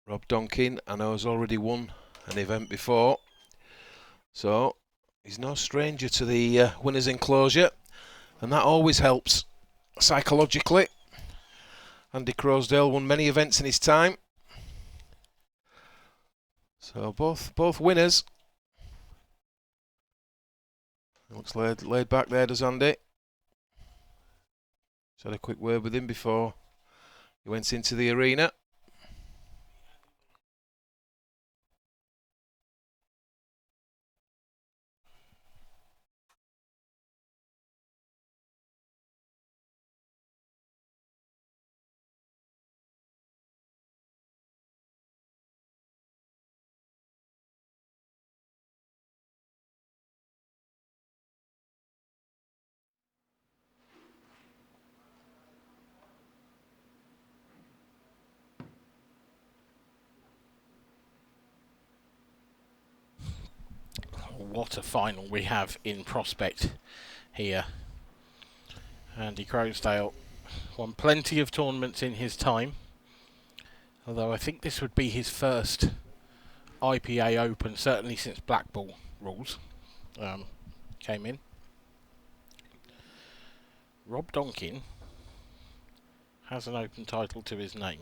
Rob Donkin, I know, has already won an event before, so he's no stranger to the winner's enclosure, and that always helps psychologically. Andy Croasdale won many events in his time, so both winners. Looks laid back there, does Andy? Just had a quick word with him before he went into the arena. What a final we have in prospect here. Andy Croasdale won plenty of tournaments in his time, although I think this would be his first IPA Open, certainly since blackball rules came in. Rob Donkin has an Open title to his name.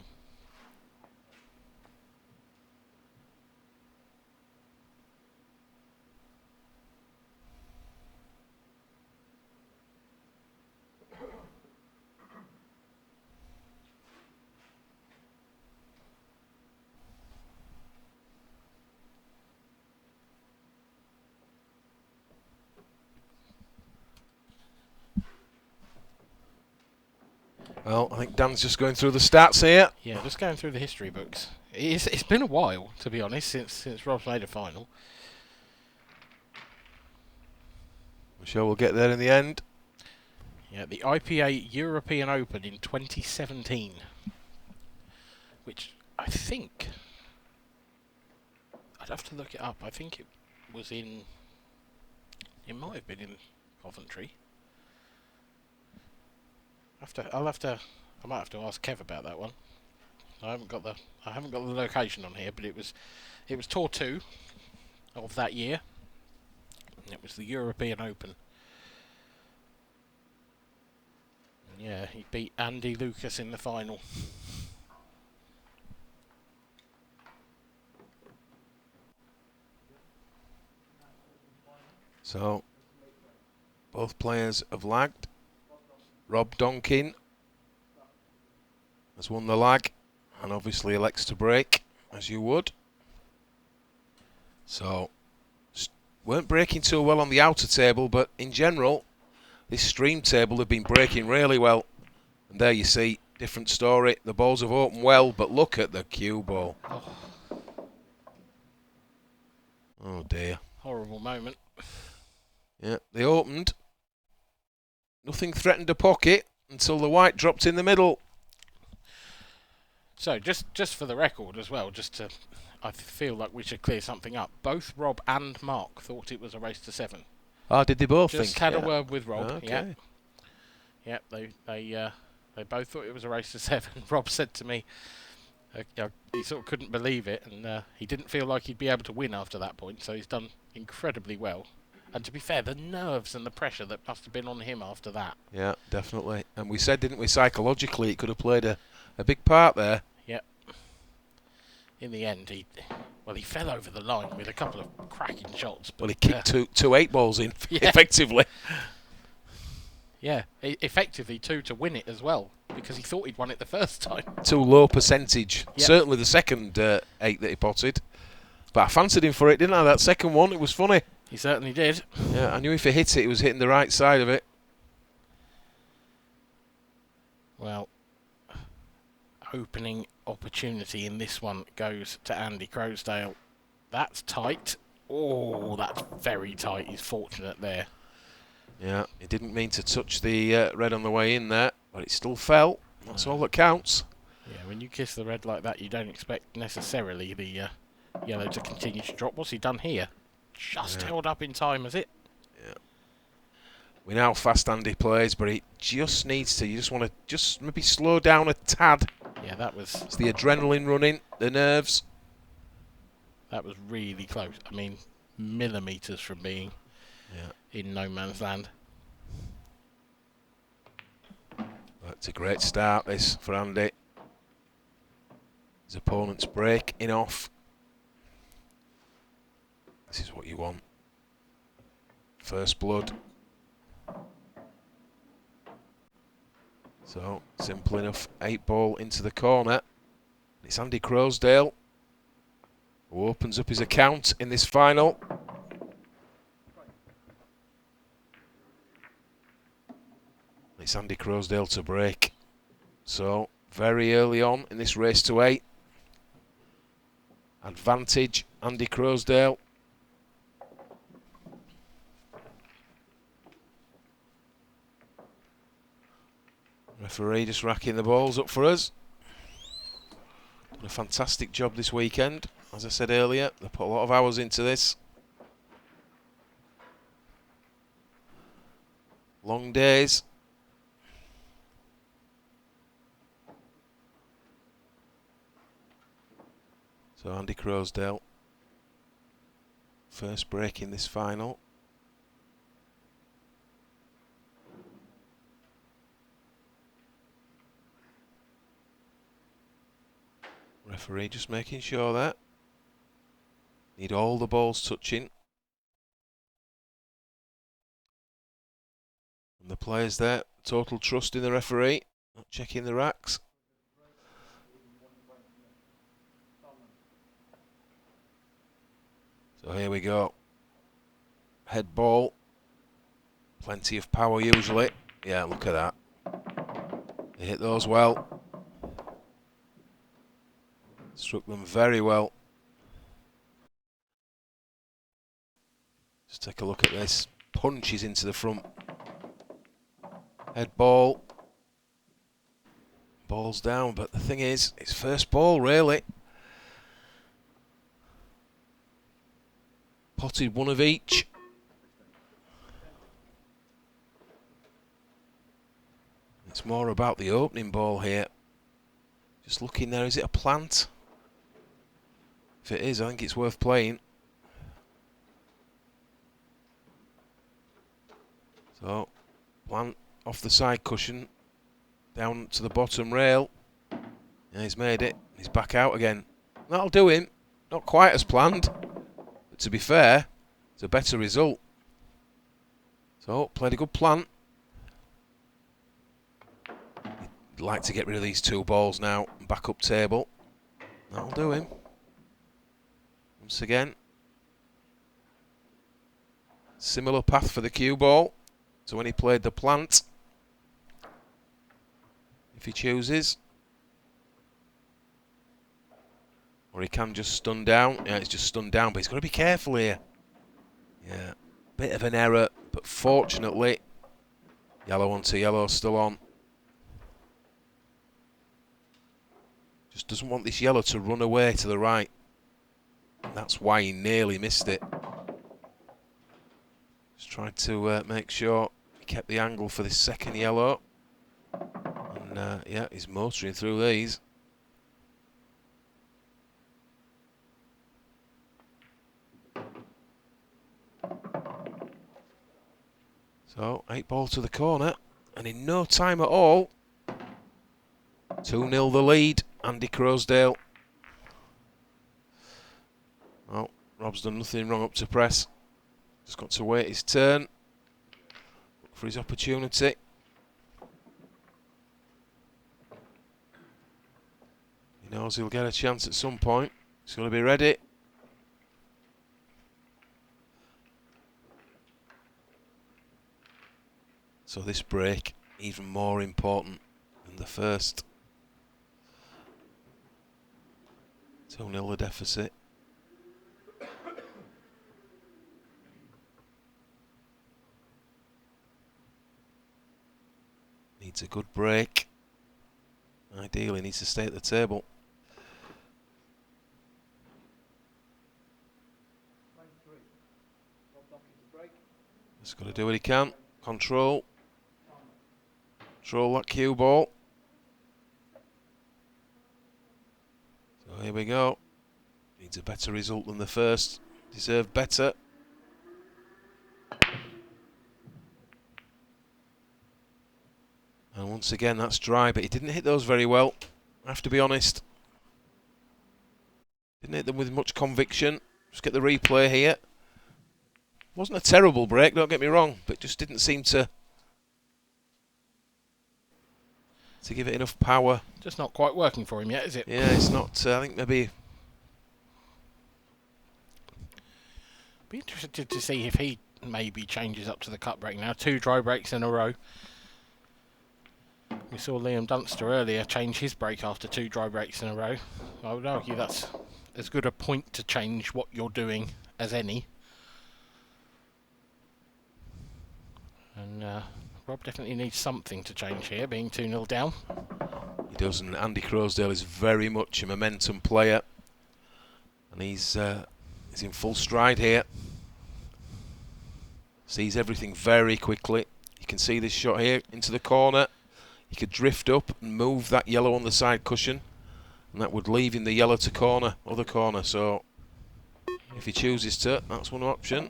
Well, I think Dan's just going through the stats here. Yeah, just going through the history books. It's been a while, to be honest, since Rob's made a final. I'm sure we'll get there in the end. Yeah, the IPA European Open in 2017, which I think, I'd have to look it up. I think it was it might have been in Coventry. I might have to ask Kev about that one. I haven't got the location on here, but it was Tour 2 of that year. And it was the European Open. And yeah, he beat Andy Lucas in the final. So, both players have lagged. Rob Donkin has won the lag and obviously elects to break, as you would. So, weren't breaking too well on the outer table, but in general, this stream table have been breaking really well. And there you see, different story. The balls have opened well, but look at the cue ball. Oh dear. Horrible moment. Yeah, they opened. Nothing threatened a pocket until the white dropped in the middle. So, just for the record as well, I feel like we should clear something up. Both Rob and Mark thought it was a race to 7. Oh, did they both think? Just had a word with Rob. Okay. Yeah. They both thought it was a race to 7. Rob said to me, he sort of couldn't believe it, and he didn't feel like he'd be able to win after that point. So he's done incredibly well. And to be fair, the nerves and the pressure that must have been on him after that. Yeah, definitely. And we said, didn't we, psychologically it could have played a big part there. Yep. In the end, he fell over the line with a couple of cracking shots. But well, he kicked two 8-balls in, effectively. Yeah, effectively 2 to win it as well, because he thought he'd won it the first time. Too low percentage. Yep. Certainly the second 8 that he potted. But I fancied him for it, didn't I? That second one, it was funny. He certainly did. Yeah, I knew if he hit it, he was hitting the right side of it. Well, opening opportunity in this one goes to Andy Croasdale. That's tight. Oh, that's very tight. He's fortunate there. Yeah, he didn't mean to touch the red on the way in there, but it still fell. That's all that counts. Yeah, when you kiss the red like that, you don't expect necessarily the yellow to continue to drop. What's he done here? Just held up in time, has it? Yeah. We know how fast Andy plays, but he just needs to. You just want to maybe slow down a tad. Yeah, that was It's the adrenaline running, the nerves. really close. I mean, millimetres from being in no man's land. It's a great start, this, for Andy. His opponent's breaking off. This is what you want. First blood. So, simple enough. 8-ball into the corner. It's Andy Croasdale who opens up his account in this final. It's Andy Croasdale to break. So, very early on in this race to 8. Advantage, Andy Croasdale. Referee just racking the balls up for us. Done a fantastic job this weekend. As I said earlier, they put a lot of hours into this. Long days. So Andy Croasdale, first break in this final. Referee just making sure that. Need all the balls touching. And the players there, total trust in the referee, not checking the racks. So here we go. Head ball. Plenty of power usually. Yeah, look at that. They hit those well. Struck them very well. Just take a look at this. Punches into the front. Head ball. Ball's down, but the thing is, it's first ball really. Potted one of each. It's more about the opening ball here. Just looking there, is it a plant? If it is, I think it's worth playing. So, plant off the side cushion, down to the bottom rail. Yeah, he's made it. He's back out again. That'll do him. Not quite as planned, but to be fair, it's a better result. So, played a good plant. He'd like to get rid of these 2 balls now. Back up table. That'll do him. Once again. Similar path for the cue ball. So when he played the plant, if he chooses. Or he can just stun down. Yeah, it's just stunned down, but he's got to be careful here. Yeah, bit of an error, but fortunately, yellow onto yellow, still on. Just doesn't want this yellow to run away to the right. And that's why he nearly missed it. Just tried to make sure he kept the angle for this second yellow. And yeah, he's motoring through these. So, 8-ball to the corner, and in no time at all, 2-0 the lead, Andy Croasdale. Well, Rob's done nothing wrong up to press. Just got to wait his turn, look for his opportunity. He knows he'll get a chance at some point. He's got to be ready. So this break, even more important than the first. 2-0 the deficit. Needs a good break. Ideally needs to stay at the table. Just got to do what he can. Control. Control that cue ball. here we go. Needs a better result than the first. Deserved better. And once again, that's dry, but he didn't hit those very well. I have to be honest. Didn't hit them with much conviction. Just get the replay here. Wasn't a terrible break, don't get me wrong, but just didn't seem to give it enough power. Just not quite working for him yet, is it? Yeah, it's not. I think maybe. Be interested to see if he maybe changes up to the cut break now. 2 dry breaks in a row. We saw Liam Dunster earlier change his break after 2 dry breaks in a row. I would argue that's as good a point to change what you're doing as any. And Rob definitely needs something to change here, being 2-0 down. He does, and Andy Croasdale is very much a momentum player. And he's in full stride here. Sees everything very quickly. You can see this shot here into the corner. He could drift up and move that yellow on the side cushion, and that would leave him the yellow to corner, other corner. So if he chooses to, that's one option.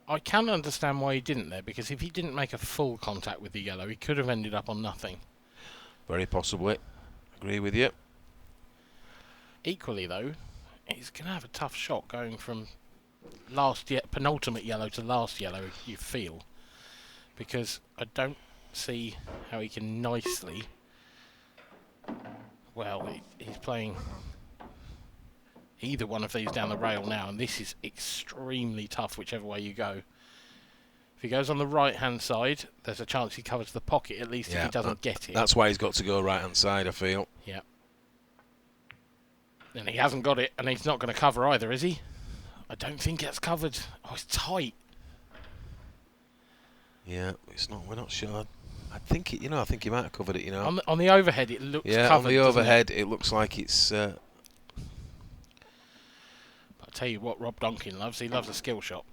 I can understand why he didn't there, because if he didn't make a full contact with the yellow, he could have ended up on nothing. Very possibly. Agree with you. Equally though, he's going to have a tough shot going from penultimate yellow to last yellow, you feel. Because I don't see how he can nicely... Well, he's playing either one of these down the rail now, and this is extremely tough whichever way you go. If he goes on the right hand side, there's a chance he covers the pocket at least if he doesn't get it. That's why he's got to go right hand side, I feel. Yeah. And he hasn't got it, and he's not going to cover either, is he? I don't think it's covered. Oh, it's tight. Yeah, it's not. We're not sure. I think it. I think he might have covered it. On the overhead, it looks covered. On the overhead, it looks like it's. I'll tell you what, Rob Donkin loves. He loves a skill shot.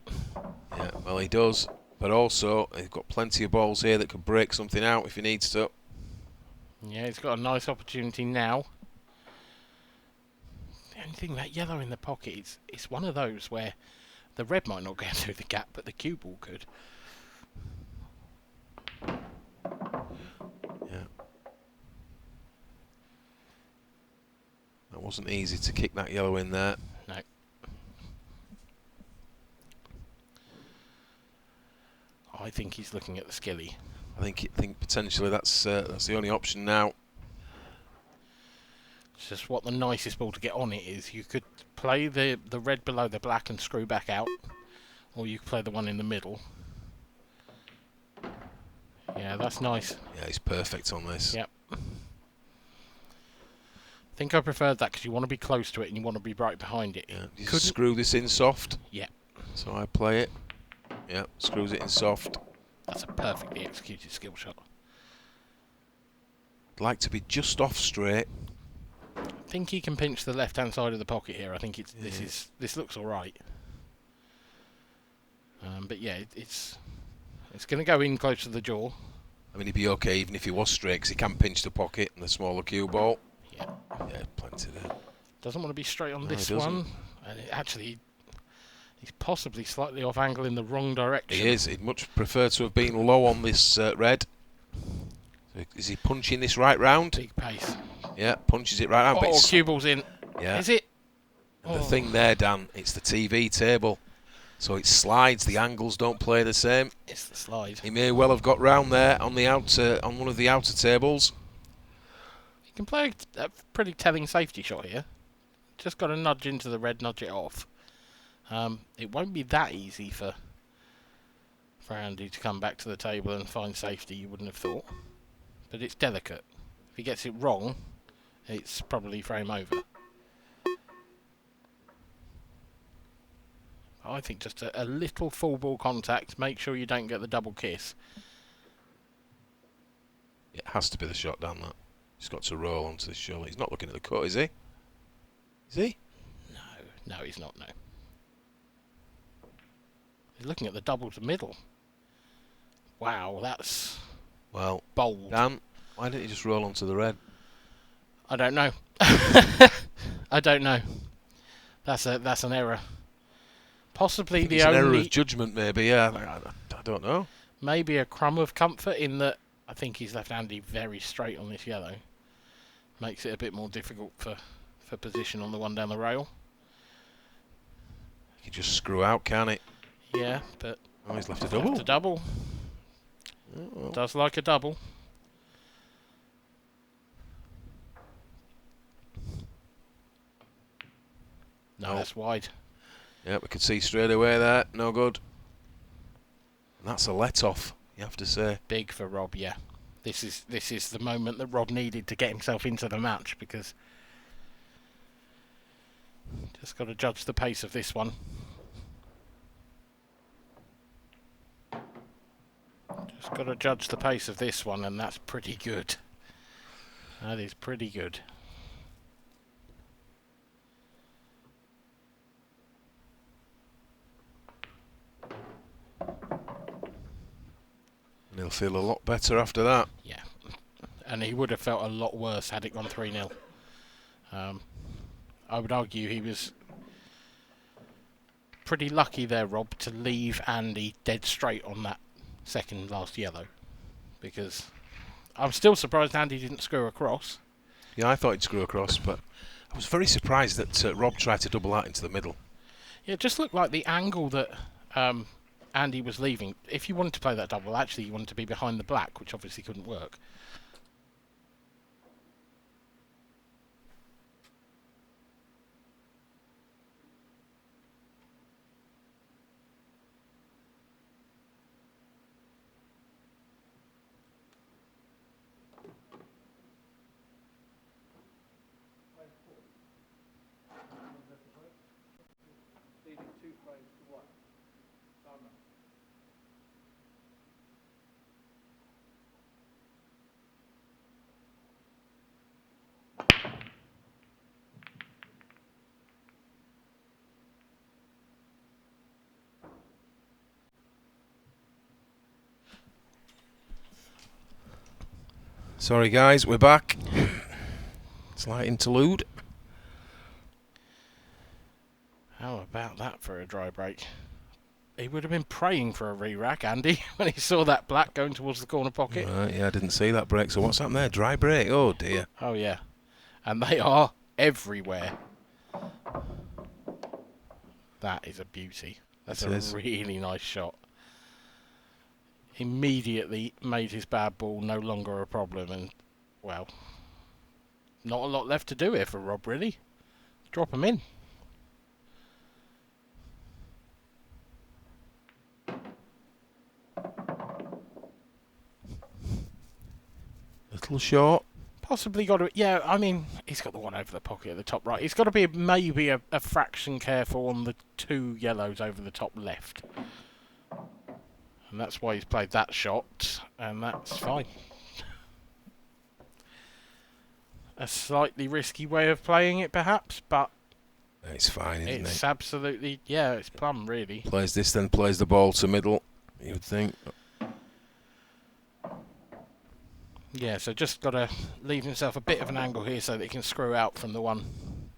Yeah, well, he does. But also, he's got plenty of balls here that could break something out if he needs to. Yeah, he's got a nice opportunity now. The only thing, that yellow in the pocket, it's one of those where the red might not go through the gap, but the cue ball could. Yeah. That wasn't easy to kick that yellow in there. No. I think he's looking at the skilly. I think potentially that's the only option now. It's just what the nicest ball to get on it is. You could play the red below the black and screw back out, or you could play the one in the middle. Yeah, that's nice. Yeah, he's perfect on this. Yep. I think I preferred that because you want to be close to it and you want to be right behind it. Yeah. You screw this in soft. Yeah. So I play it. Yeah, screws it in soft. That's a perfectly executed skill shot. I'd like to be just off straight. I think he can pinch the left-hand side of the pocket here. I think this looks all right. But yeah, it's going to go in close to the jaw. I mean, he'd be okay even if he was straight, because he can pinch the pocket and the smaller cue ball. Yeah. Yeah, plenty there. Doesn't want to be straight on this he doesn't. one. And actually, he's possibly slightly off angle in the wrong direction. He is. He'd much prefer to have been low on this red. So is he punching this right round? Big pace. Yeah, punches it right round. Oh, cue ball's in. Yeah. Is it? And the thing there, Dan, it's the TV table. So it slides, the angles don't play the same. It's the slide. He may well have got round there on the outer, on one of the outer tables. He can play a pretty telling safety shot here. Just got to nudge into the red, nudge it off. It won't be that easy for Andy to come back to the table and find safety, you wouldn't have thought. But it's delicate. If he gets it wrong, it's probably frame over. I think just a little full ball contact. Make sure you don't get the double kiss. It has to be the shot down that. He's got to roll onto the shoulder. He's not looking at the cut, is he? Is he? No, he's not, no. He's looking at the double to middle. Wow, that's bold. Dan, why didn't you just roll onto the red? I don't know. I don't know. That's an error. Possibly It's the an error only, of judgment, maybe. Yeah, I don't know. maybe a crumb of comfort in that I think he's left Andy very straight on this yellow. Makes it a bit more difficult for position on the one down the rail. He can just screw out, can't he? Yeah, but Oh, he's left a left double. a double. Oh, well. Does like a double. No, No. that's wide. Yeah, we could see straight away that. No good. And that's a let-off, you have to say. Big for Rob, yeah. This is the moment that Rob needed to get himself into the match, because just got to judge the pace of this one. Just got to judge the pace of this one, and that's pretty good. That is pretty good. And he'll feel a lot better after that. Yeah. And he would have felt a lot worse had it gone 3-0. I would argue he was pretty lucky there, Rob, to leave Andy dead straight on that second last yellow, because I'm still surprised Andy didn't screw across. Yeah, I thought he'd screw across, but I was very surprised that Rob tried to double out into the middle. Yeah, it just looked like the angle that Andy was leaving. If you wanted to play that double, actually you wanted to be behind the black, which obviously couldn't work. Sorry guys, we're back. Slight interlude. How about that for a dry break? He would have been praying for a re-rack, Andy, when he saw that black going towards the corner pocket. Right, yeah, I didn't see that break. So what's happened there? Dry break? Oh dear. Oh, yeah. And they are everywhere. That is a beauty. That's a really nice shot. Immediately made his bad ball no longer a problem, and, well, not a lot left to do here for Rob, really. Drop him in. Little short. Possibly got to... Yeah, I mean, he's got the one over the pocket at the top right. He's got to be maybe a fraction careful on the two yellows over the top left. And that's why he's played that shot, and that's fine. A slightly risky way of playing it, perhaps, but... It's fine, isn't it? It's absolutely... Yeah, it's plumb, really. Plays this, then plays the ball to middle, you would think. Yeah, so just got to leave himself a bit of an angle here so that he can screw out from the one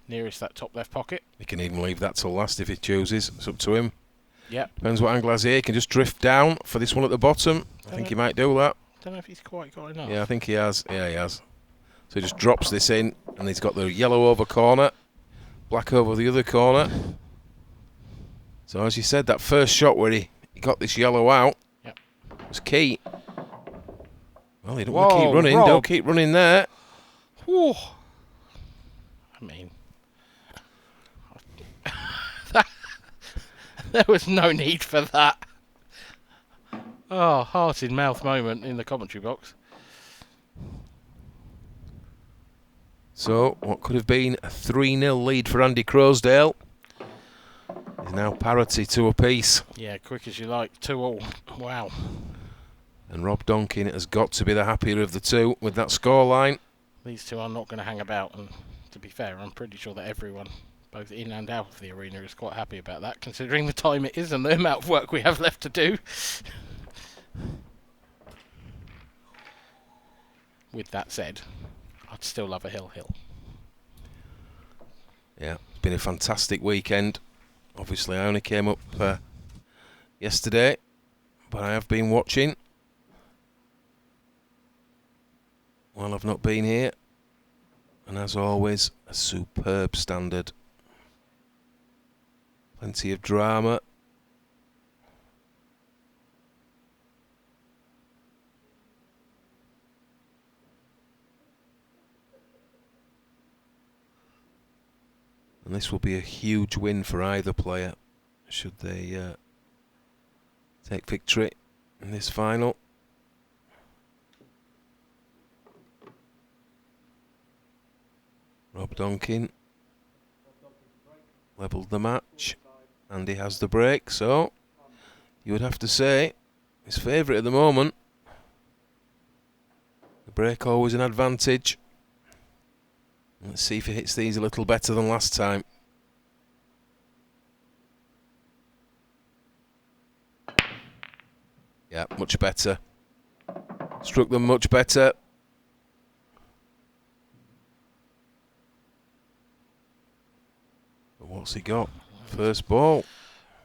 nearest that top left pocket. He can even leave that till last if he chooses. It's up to him. Yep. Depends what angle has here. He can just drift down for this one at the bottom. I think he might do that. Don't know if he's quite got enough. Yeah, I think he has. Yeah, he has. So he just drops this in, and he's got the yellow over corner, black over the other corner. So as you said, that first shot where he got this yellow out was key. Well, you don't want to keep running. Rob. Don't keep running there. Whew. I mean... There was no need for that. Oh, heart in mouth moment in the commentary box. So, what could have been a 3-0 lead for Andy Croasdale is now parity to a piece. Yeah, quick as you like. 2-2. Wow. And Rob Donkin has got to be the happier of the two with that scoreline. These two are not going to hang about, and to be fair, I'm pretty sure that everyone, both in and out of the arena, is quite happy about that, considering the time it is and the amount of work we have left to do. With that said, I'd still love a hill. Yeah, it's been a fantastic weekend. Obviously, I only came up yesterday, but I have been watching. Well, I've not been here. And as always, a superb standard. Plenty of drama. And this will be a huge win for either player, should they take victory in this final. Rob Donkin levelled the match. Andy has the break, so you would have to say his favourite at the moment. The break always an advantage. Let's see if he hits these a little better than last time. Yeah, much better. Struck them much better. But what's he got? First ball.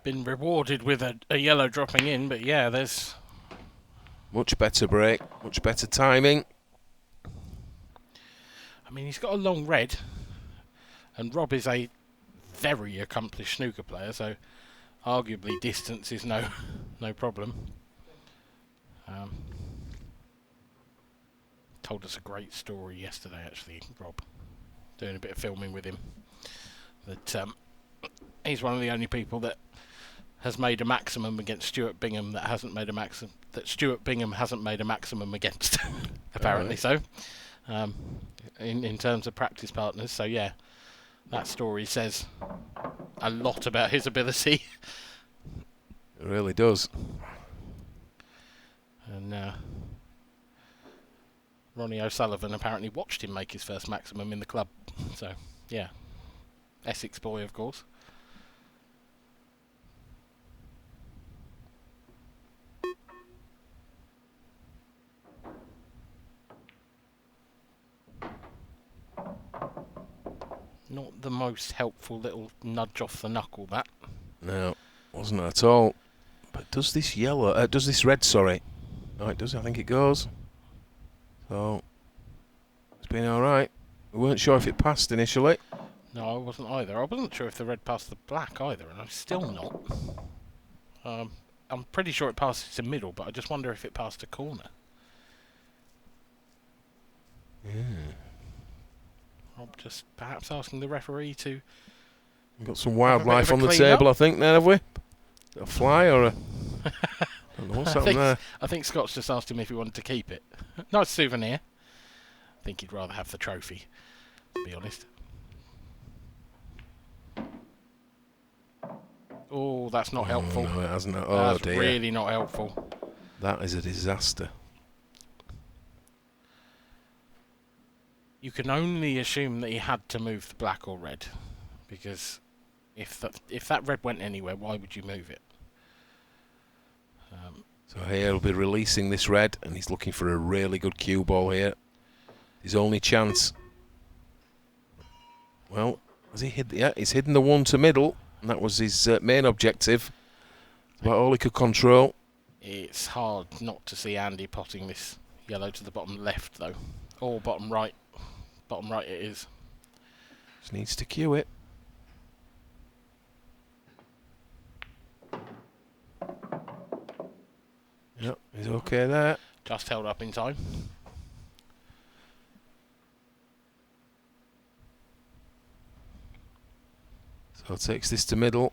Been rewarded with a yellow dropping in, but yeah, there's... Much better break, much better timing. I mean, he's got a long red, and Rob is a very accomplished snooker player, so arguably distance is no problem. Told us a great story yesterday, actually, Rob, doing a bit of filming with him. That he's one of the only people that has made a maximum against Stuart Bingham that hasn't made a maximum. That Stuart Bingham hasn't made a maximum against, apparently. So, in terms of practice partners, so yeah, that story says a lot about his ability. It really does. And Ronnie O'Sullivan apparently watched him make his first maximum in the club. So, yeah. Essex boy, of course. Not the most helpful little nudge off the knuckle, that. No, wasn't it at all. But does this yellow, does this red, sorry. Oh, it does, I think it goes. So, it's been alright. We weren't sure if it passed initially. No, I wasn't either. I wasn't sure if the red passed the black either, and I'm still not. I'm pretty sure it passes the middle, but I just wonder if it passed a corner. Rob just perhaps asking the referee to... We've got some wildlife of a on the clean table, up. I think, there, have we? A fly or a... I don't know what's happened there. I think Scott's just asked him if he wanted to keep it. Nice souvenir. I think he'd rather have the trophy, to be honest. Oh, that's not helpful. No, it hasn't. Oh, that's dear. really not helpful. That is a disaster. You can only assume that he had to move the black or red, because if that red went anywhere, why would you move it? So here he'll be releasing this red, and he's looking for a really good cue ball here. His only chance. Well, has he hit? Yeah, he's hidden the one to middle, and that was his main objective. About all he could control. It's hard not to see Andy potting this yellow to the bottom left, though, or bottom right. Bottom right it is. Just needs to cue it. Yep, he's okay there. Just held up in time. So takes this to middle.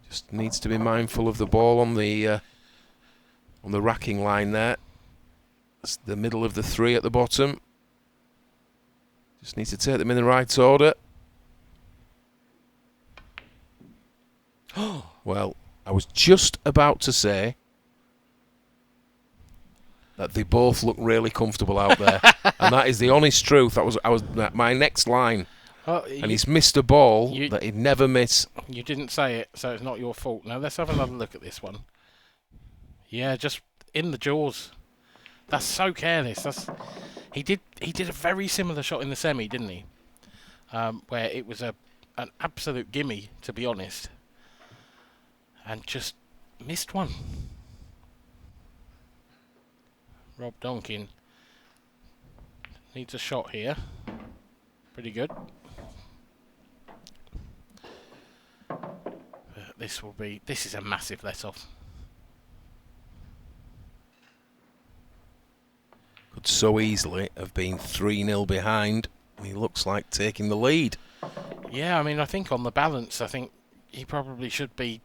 Just needs to be mindful of the ball on the racking line there. That's the middle of the three at the bottom. Just needs to take them in the right order. Well, I was just about to say that they both look really comfortable out there, and that is the honest truth. That was my next line. And he's missed a ball that he'd never miss. You didn't say it, so it's not your fault. Now let's have another look at this one. Yeah, just in the jaws. That's so careless. He did a very similar shot in the semi, didn't he? Where it was an absolute gimme, to be honest, and just missed one. Rob Donkin needs a shot here. Pretty good. This is a massive let-off. Could so easily have been 3-0 behind. He looks like taking the lead. Yeah, I mean, I think on the balance, I think he probably should be,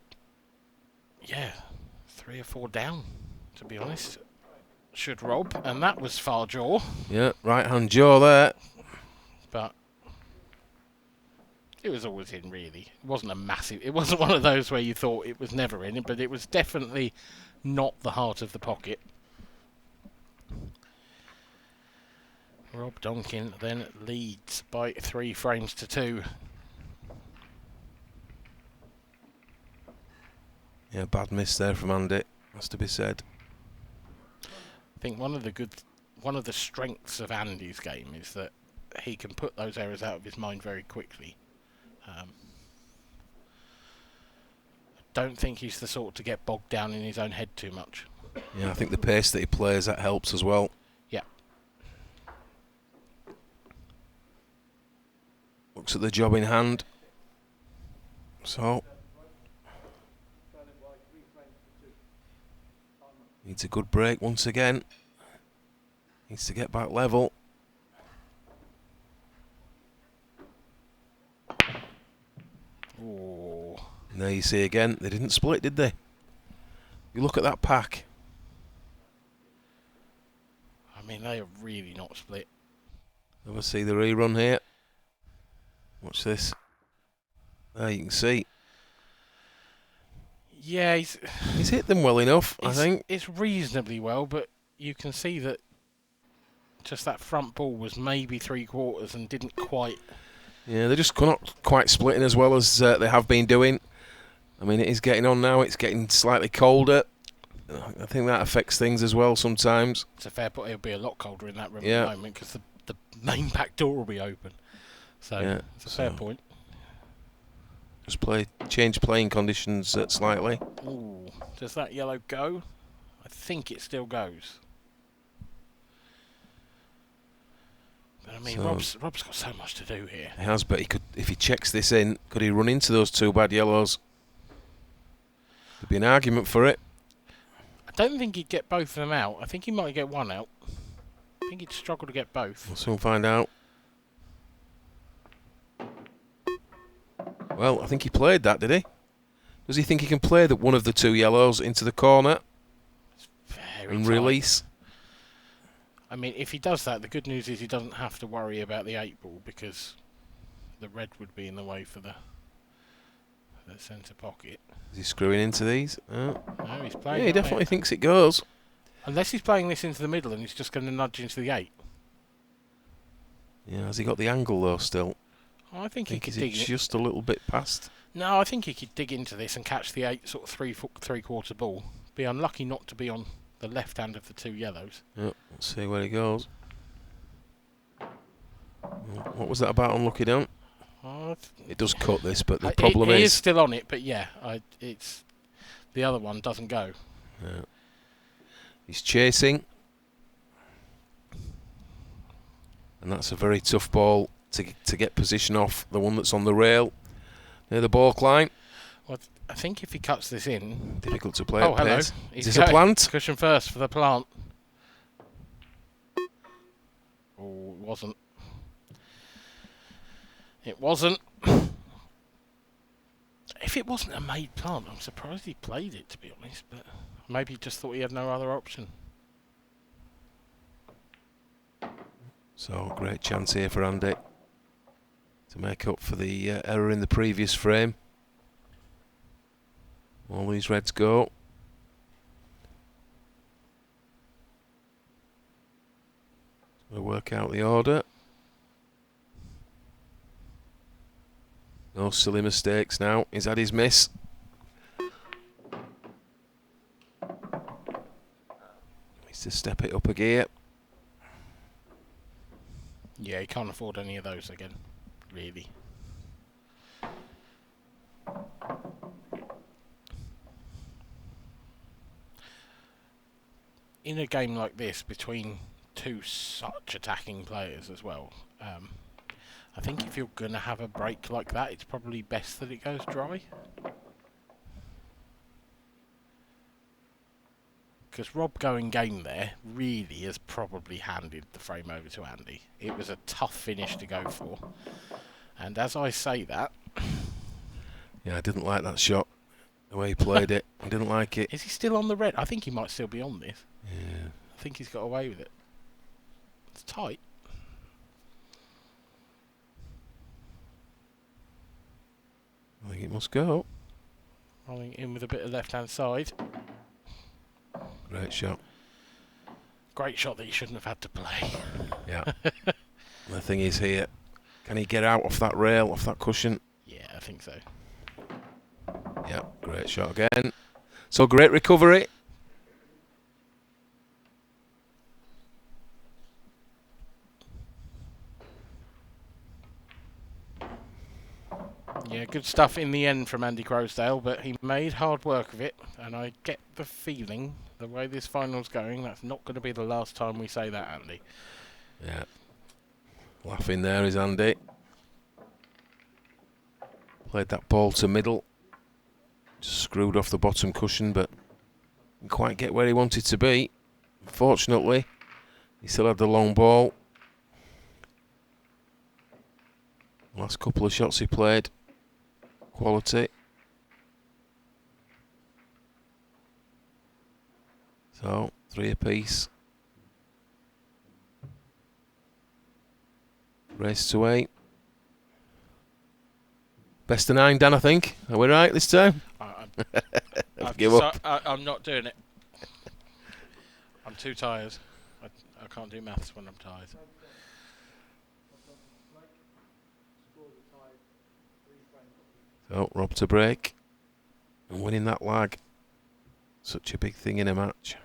3 or 4 down, to be honest. Should Rob, and that was far jaw. Yeah, right-hand jaw there. But it was always in, really. It wasn't one of those where you thought it was never in, but it was definitely not the heart of the pocket. Rob Donkin then leads by 3 frames to 2. Yeah, bad miss there from Andy, has to be said. I think one of the strengths of Andy's game is that he can put those errors out of his mind very quickly. I don't think he's the sort to get bogged down in his own head too much. Yeah, I think the pace that he plays, that helps as well. Yeah. Looks at the job in hand. So needs a good break once again. Needs to get back level. Ooh. And there you see again, they didn't split, did they? You look at that pack. I mean, they are really not split. Ever see the rerun here? Watch this. There you can see. Yeah, He's hit them well enough, I think. It's reasonably well, but you can see that just that front ball was maybe 3/4 and didn't quite. Yeah, they're just not quite splitting as well as they have been doing. I mean, it is getting on now. It's getting slightly colder. I think that affects things as well sometimes. It's a fair point. It'll be a lot colder in that room Yeah. at the moment because the main back door will be open. So Yeah, it's a fair point. Just change playing conditions slightly. Ooh, does that yellow go? I think it still goes. But I mean, So- Rob's got so much to do here. He has, but he could, if he checks this in, could he run into those 2 bad yellows? There'd be an argument for it. I don't think he'd get both of them out. I think he might get one out. I think he'd struggle to get both. We'll soon find out. Well, I think he played that, did he? Does he think he can play one of the 2 yellows into the corner Very and tight. release? I mean, if he does that, the good news is he doesn't have to worry about the 8 ball because the red would be in the way for the centre pocket. Is he screwing into these? No, he's playing. Yeah, he it, definitely mate. thinks it goes. Unless he's playing this into the middle and he's just going to nudge into the 8. Yeah, has he got the angle though still? I think he could is dig it it. just a little bit past? No, I think he could dig into this and catch the 8 sort of 3/4 ball. Be unlucky not to be on the left hand of the 2 yellows. Yeah, let's see where he goes. What was that about unlucky down? It does cut this, but the problem He is is still on it, but yeah, it's the other one doesn't go. yeah. He's chasing, and that's a very tough ball to get position off the one that's on the rail near the baulk line. Well, I think if he cuts this in, Difficult to play. oh at hello, pace. he's Is this a plant? Cushion first for the plant. Oh, it wasn't. It wasn't. If it wasn't a made plant, I'm surprised he played it, to be honest. But maybe he just thought he had no other option. So great chance here for Andy to make up for the error in the previous frame. All these reds go. We'll work out the order. No silly mistakes now. He's had his miss. He's Needs to step it up a gear. Yeah, he can't afford any of those again, really. In a game like this, between two such attacking players as well, I think if you're going to have a break like that, it's probably best that it goes dry. Because Rob going game there really has probably handed the frame over to Andy. It was a tough finish to go for. And as I say that... Yeah, I didn't like that shot. The way he played it. I didn't like it. Is he still on the red? I think he might still be on this. Yeah. I think he's got away with it. It's tight. I think it must go. Rolling in with a bit of left-hand side. Great shot. Great shot that he shouldn't have had to play. Yeah. The thing is here, can he get out off that rail, off that cushion? Yeah, I think so. Yeah, great shot again. So great recovery. Yeah, good stuff in the end from Andy Croasdale, but he made hard work of it, and I get the feeling, the way this final's going, that's not going to be the last time we say that, Andy. Yeah. Laughing there is Andy. Played that ball to middle. Just screwed off the bottom cushion, but didn't quite get where he wanted to be. Unfortunately, he still had the long ball. Last couple of shots he played. Quality. So, 3 apiece. Race to 8. Best of 9, Dan, I think. Are we right this time? I've give up. I'm not doing it. I'm too tired. I can't do maths when I'm tired. So, Rob to break. And winning that lag. Such a big thing in a match.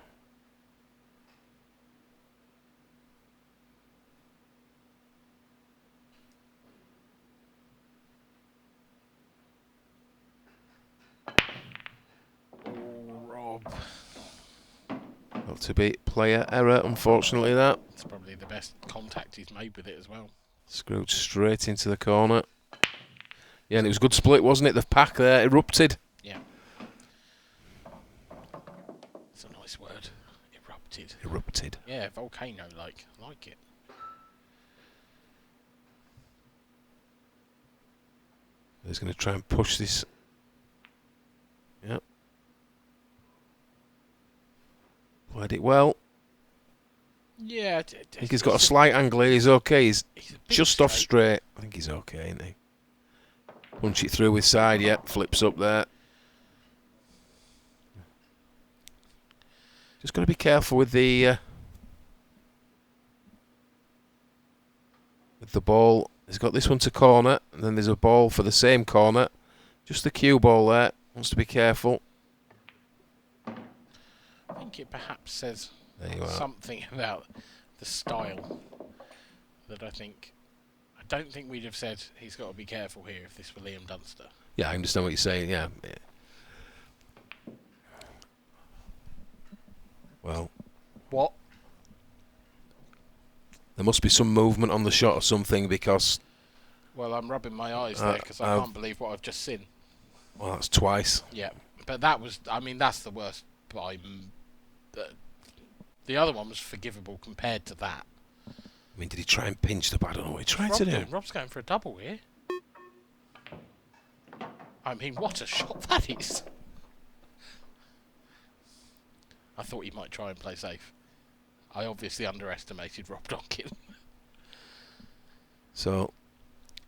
Rob. Not to beat player error, unfortunately, that. It's probably the best contact he's made with it as well. Screwed straight into the corner. Yeah, and it was a good split, wasn't it? The pack there erupted. Yeah. It's a nice word. Erupted. Erupted. Yeah, volcano like it. He's going to try and push this. Yep. Played it well. Yeah. I think he's got a slight angle here. He's okay. He's a bit just off straight. I think he's okay, isn't he? Punch it through with side, yep. Flips up there. Just got to be careful with the ball. He's got this one to corner, and then there's a ball for the same corner. Just the cue ball there. Wants to be careful. I think it perhaps says There you are. something about the style that I don't think we'd have said he's got to be careful here if this were Liam Dunster. Yeah, I understand what you're saying, yeah. Well, What? there must be some movement on the shot or something because... Well, I'm rubbing my eyes there because I can't believe what I've just seen. Well, that's twice. Yeah, but that was, that's the worst by... The other one was forgivable compared to that. I mean, did he try and pinch the... I don't know what he tried to do. Rob's going for a double here. I mean, what a shot that is. I thought he might try and play safe. I obviously underestimated Rob Donkin. So...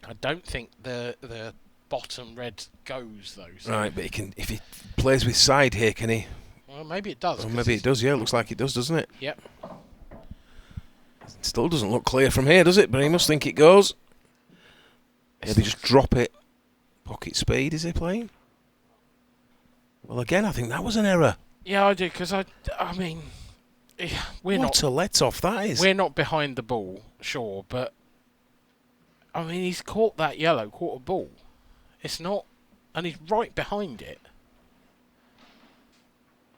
I don't think the bottom red goes, though. So Right, but he can... If he plays with side here, can he... Well, maybe it does. Oh, maybe it does, yeah. It looks like it does, doesn't it? Yep. Still doesn't look clear from here, does it? But he must think it goes. Yeah, they just drop it. Pocket speed, is he playing? Well, again, I think that was an error. Yeah, I do, because I mean, we're What not. a let-off that is. We're not behind the ball, sure, but I mean, he's caught that yellow, caught a ball. It's not, and he's right behind it.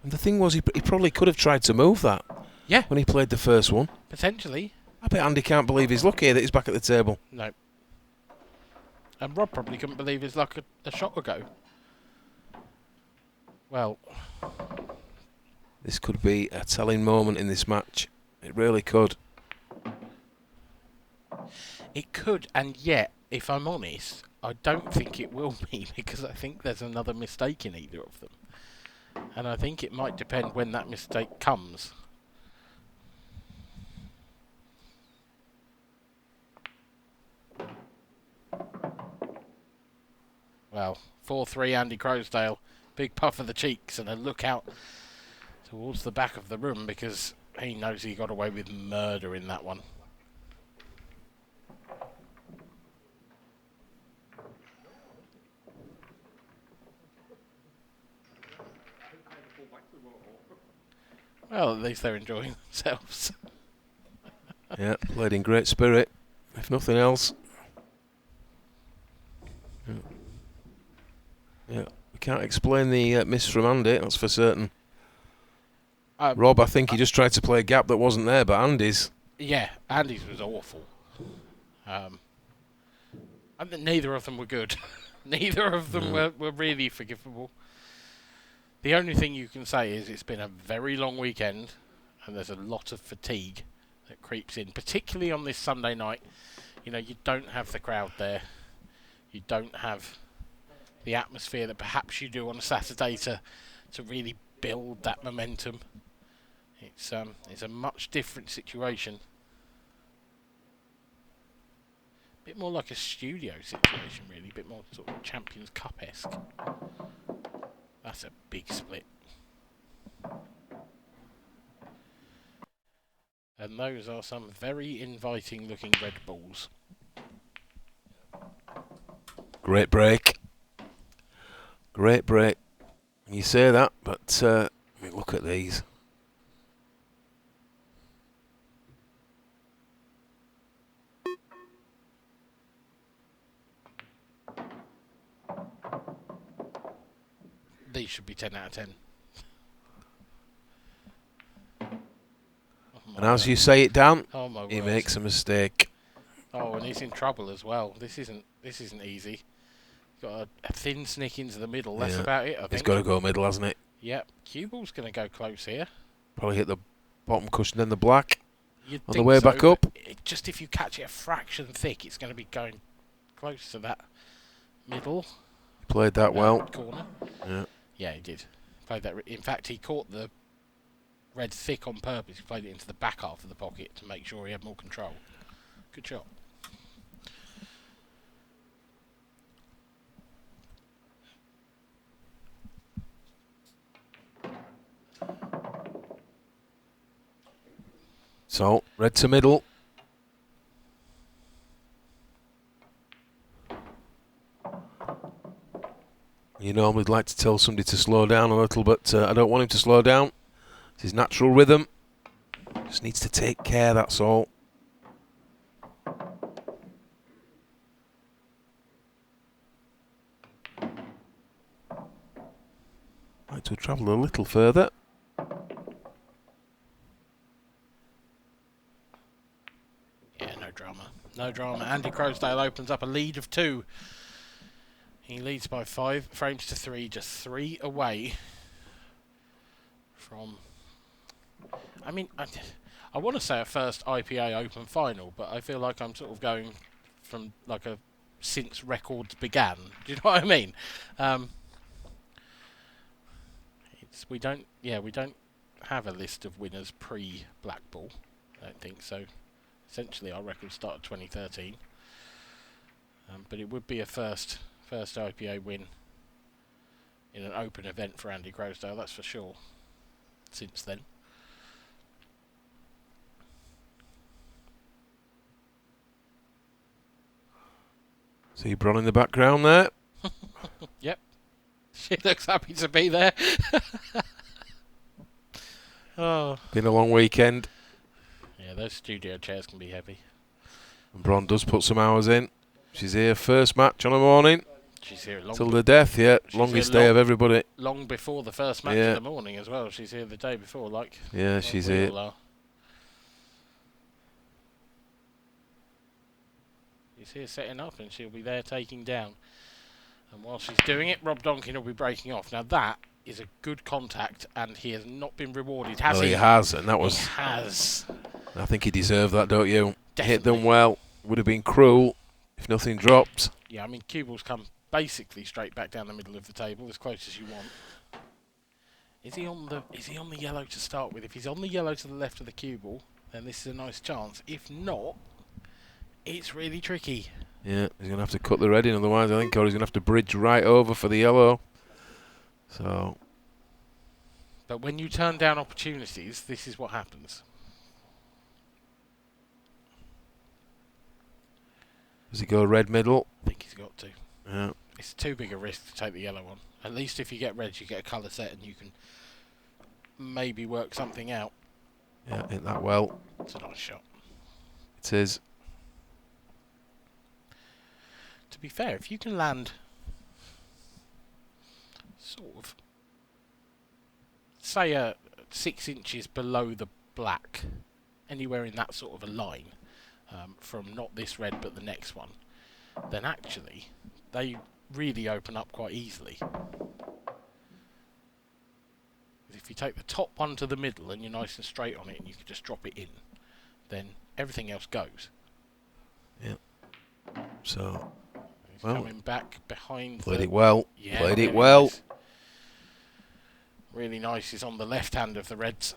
And the thing was, he probably could have tried to move that. Yeah. When he played the first one. Potentially. I bet Andy can't believe he's lucky that he's back at the table. No. And Rob probably couldn't believe his luck a shot ago. Well, this could be a telling moment in this match. It really could. it could, and yet, if I'm honest, I don't think it will be, because I think there's another mistake in either of them. And I think it might depend when that mistake comes. Well, 4-3 Andy Croasdale. Big puff of the cheeks and a look out towards the back of the room, because he knows he got away with murder in that one. Well, at least they're enjoying themselves. Yeah, played in great spirit, if nothing else. Yeah, we can't explain the miss from Andy, that's for certain. Rob, I think he just tried to play a gap that wasn't there, but Andy's... Yeah, Andy's was awful. I think neither of them were good. Neither of them were really forgivable. The only thing you can say is it's been a very long weekend, and there's a lot of fatigue that creeps in, particularly on this Sunday night. You know, you don't have the crowd there. You don't have the atmosphere that perhaps you do on a Saturday to really build that momentum. It's a much different situation. A bit more like a studio situation, really. A bit more sort of Champions Cup-esque. That's a big split. And those are some very inviting looking red balls. Great break. Great break. You say that, but I mean, look at these. These should be 10 out of 10. And as you say it, Dan, he makes a mistake. Oh, and he's in trouble as well. This isn't easy. He's got a thin snick into the middle. That's about it, I think. He's got to go middle, hasn't it? Yep. Cue ball's going to go close here. Probably hit the bottom cushion, then the black. You'd on the way back up. Just if you catch it a fraction thick, it's going to be going close to that middle. Played that well. Corner. Yeah. Yeah, he did. Played that. In fact, he caught the red thick on purpose. He played it into the back half of the pocket to make sure he had more control. Good shot. So, red to middle. You normally like to tell somebody to slow down a little, but I don't want him to slow down. It's his natural rhythm. Just needs to take care, that's all. Like to travel a little further. Yeah, no drama. No drama. Andy Croasdale opens up a lead of 2. He leads by 5 frames to 3, just 3 away from... I mean, I want to say a first IPA Open final, but I feel like I'm sort of going from like a since records began. Do you know what I mean? We don't have a list of winners pre-blackball. I don't think so. Essentially, our record started 2013, but it would be a first IPA win in an open event for Andy Croasdale, that's for sure, since then. See Bron in the background there. Yep. She looks happy to be there. Oh. Been a long weekend. Yeah, those studio chairs can be heavy. And Bron does put some hours in. She's here first match on the morning. She's here long Till the death, yeah. Longest day of everybody. Long before the first match of the morning as well. She's here the day before, like. Yeah, she's here. She's here setting up and she'll be there taking down. And while she's doing it, Rob Donkin will be breaking off. Now that is a good contact and he has not been rewarded, has he? He has, and that was... He has. I think he deserved that, don't you? Definitely. Hit them well. Would have been cruel if nothing dropped. Yeah, I mean, cue balls come basically straight back down the middle of the table, as close as you want. Is he on the yellow to start with? If he's on the yellow to the left of the cue ball, then this is a nice chance. If not, it's really tricky. Yeah, he's going to have to cut the red in, otherwise I think, or he's going to have to bridge right over for the yellow. So. But when you turn down opportunities, this is what happens. Does he go red middle? I think he's got to. Yeah. It's too big a risk to take the yellow one. At least if you get red, you get a colour set and you can maybe work something out. Yeah, hit that well. It's a nice shot. It is. To be fair, if you can land sort of, say, 6 inches below the black, anywhere in that sort of a line, from not this red but the next one, then actually they really open up quite easily. If you take the top one to the middle and you're nice and straight on it and you can just drop it in, then everything else goes. Yeah. So, he's coming back behind. Played it well. Yeah, played really it well. Nice. Really nice. He's on the left hand of the Reds,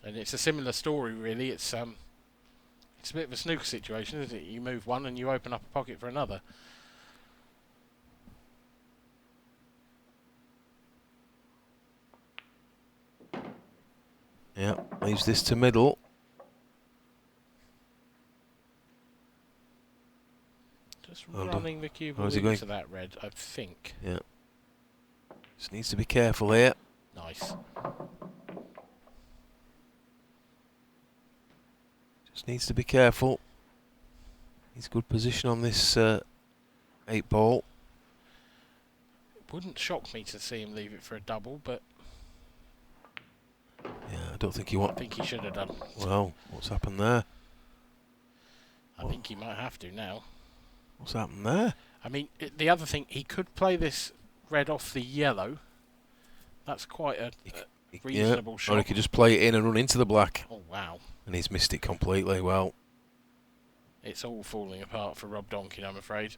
and it's a similar story really. It's a bit of a snooker situation, isn't it? You move one and you open up a pocket for another. Yeah, leaves this to middle. Just running the cue ball into that red, I think. Yeah. Just needs to be careful here. Nice. Just needs to be careful. He's good position on this 8 ball. It wouldn't shock me to see him leave it for a double, but yeah, I don't think he I think he should have done. Well, what's happened there? I think he might have to now. What's happened there? I mean, the other thing, he could play this red off the yellow. That's quite a reasonable shot. Or he could just play it in and run into the black. Oh, wow. And he's missed it completely. Well, it's all falling apart for Rob Donkin, I'm afraid.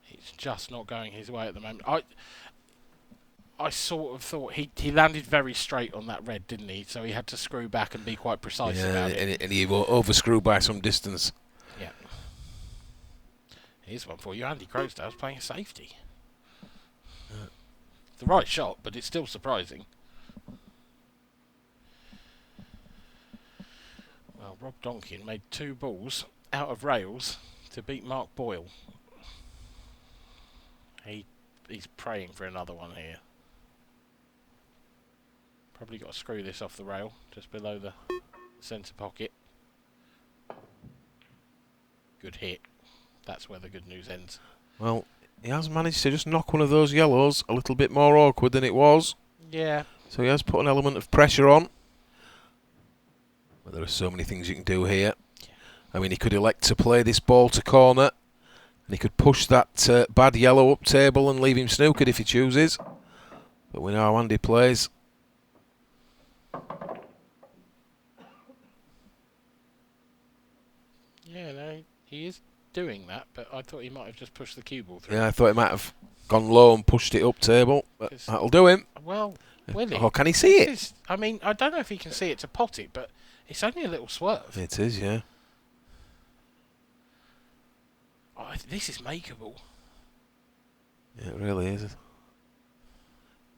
It's just not going his way at the moment. I sort of thought he landed very straight on that red, didn't he? So he had to screw back and be quite precise about it. And he over-screwed by some distance. Yeah. Here's one for you. Andy Croasdale's playing a safety. The right shot, but it's still surprising. Well, Rob Donkin made 2 balls out of rails to beat Mark Boyle. He's praying for another one here. Probably got to screw this off the rail, just below the centre pocket. Good hit. That's where the good news ends. Well, he has managed to just knock one of those yellows a little bit more awkward than it was. Yeah. So he has put an element of pressure on. But there are so many things you can do here. Yeah. I mean, he could elect to play this ball to corner. And he could push that bad yellow up table and leave him snookered if he chooses. But we know how Andy plays. Yeah, no, he is doing that, but I thought he might have just pushed the cue ball through. Yeah, I thought he might have gone low and pushed it up table. But that'll do him. Well, will he? Or can he see it? I mean, I don't know if he can see it to pot it, but it's only a little swerve. It is, yeah. Oh, this is makeable. Yeah, it really is.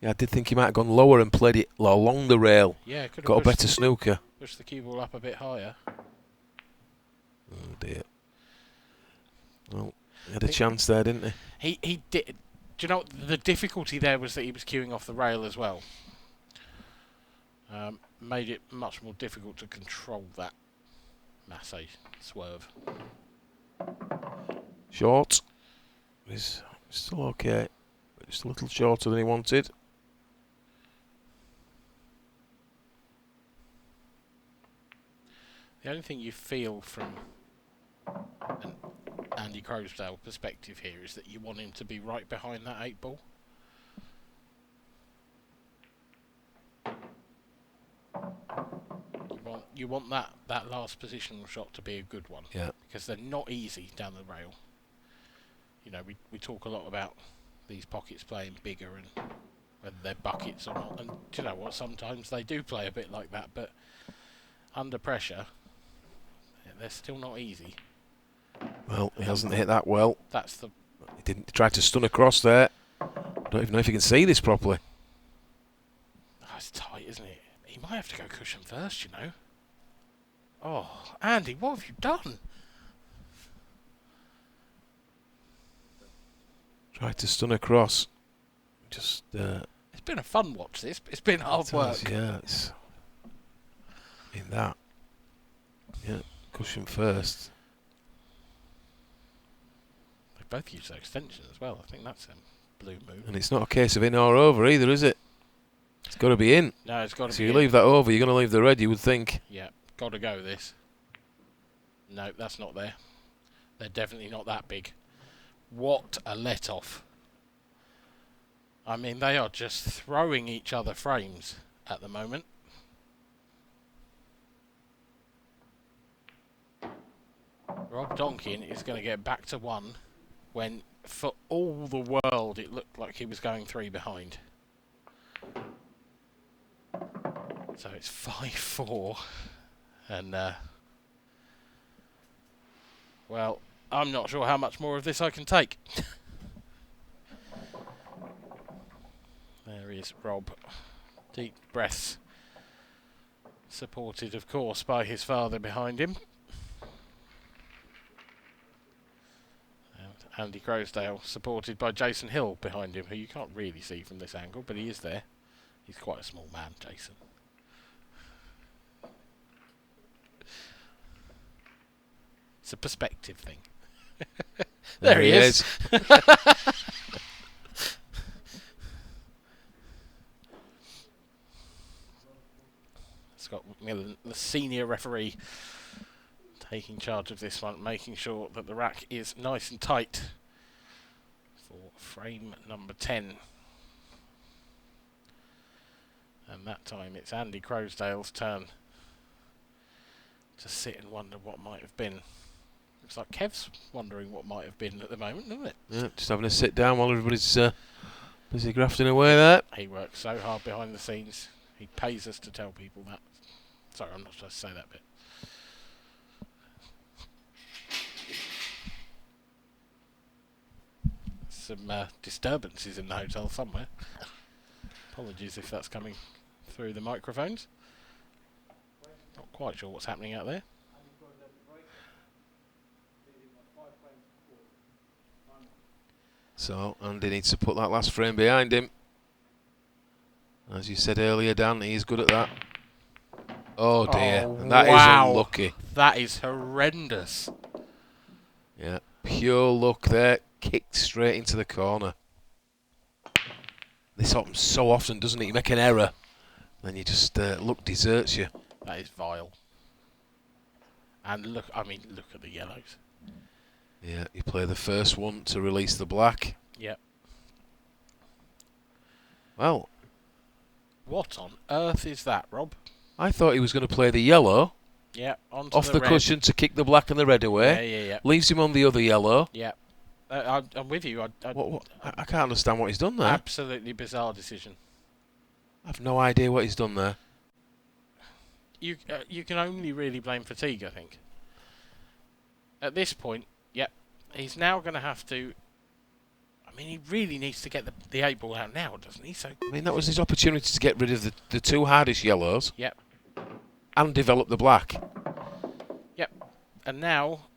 Yeah, I did think he might have gone lower and played it along the rail. Yeah, could have got a better snooker. Push the cue ball up a bit higher. Oh dear. Well, he had a chance there, didn't he? He did. you know the difficulty there was that he was queuing off the rail as well. Made it much more difficult to control that Massey swerve. Short. He's still okay. Just a little shorter than he wanted. The only thing you feel from an Andy Croasdale perspective here is that you want him to be right behind that 8-ball. You want that last positional shot to be a good one. Yeah. Because they're not easy down the rail. You know, we talk a lot about these pockets playing bigger and whether they're buckets or not. And do you know what? Sometimes they do play a bit like that, but under pressure, they're still not easy. Well, he hasn't hit that well. That's the... He didn't try to stun across there. I don't even know if you can see this properly. Oh, it's tight, isn't it? He might have to go cushion first, you know. Oh, Andy, what have you done? Tried to stun across. Just... It's been a fun watch, this. It's been hard work. Yeah, it's... in that. Yeah, cushion first. They both use their extension as well. I think that's a blue move. And it's not a case of in or over either, is it? It's got to be in. No, it's got to be So you in. leave that over, you're going to leave the red, you would think. Yeah, got to go this. No, that's not there. They're definitely not that big. What a let-off. I mean, they are just throwing each other frames at the moment. Rob Donkin is going to get back to 1 when, for all the world, it looked like he was going 3 behind. So it's 5-4. And, well, I'm not sure how much more of this I can take. There is Rob. Deep breaths. Supported, of course, by his father behind him. And Andy Croasdale, supported by Jason Hill behind him, who you can't really see from this angle, but he is there. He's quite a small man, Jason. It's a perspective thing. There he is. Scott McMillan, the senior referee, taking charge of this one, making sure that the rack is nice and tight for frame number 10. And that time it's Andy Croasdale's turn to sit and wonder what might have been. Looks like Kev's wondering what might have been at the moment, doesn't it? Yeah, just having a sit down while everybody's busy grafting away there. He works so hard behind the scenes. He pays us to tell people that. Sorry, I'm not supposed to say that bit. Some disturbances in the hotel somewhere. Apologies if that's coming through the microphones. Not quite sure what's happening out there. So Andy needs to put that last frame behind him. As you said earlier, Dan, he's good at that. Oh dear, Oh, and that is wow. unlucky. That is horrendous. Yeah, pure luck there. Kicked straight into the corner. This happens so often, doesn't it? You make an error, then you just luck deserts you. That is vile. And look, I mean, look at the yellows. Yeah, you play the first one to release the black. Yep. Well, What on earth is that, Rob? I thought he was going to play the yellow Yeah, onto off the red. cushion to kick the black and the red away. Yeah. Leaves him on the other yellow. Yeah. I'm with you. I can't understand what he's done there. Absolutely bizarre decision. I've no idea what he's done there. You can only really blame fatigue, I think. At this point, yep, he's now going to have to... I mean, he really needs to get the 8-ball out now, doesn't he? So I mean, that was his opportunity to get rid of the two hardest yellows. Yep. And develop the black. Yep. And now,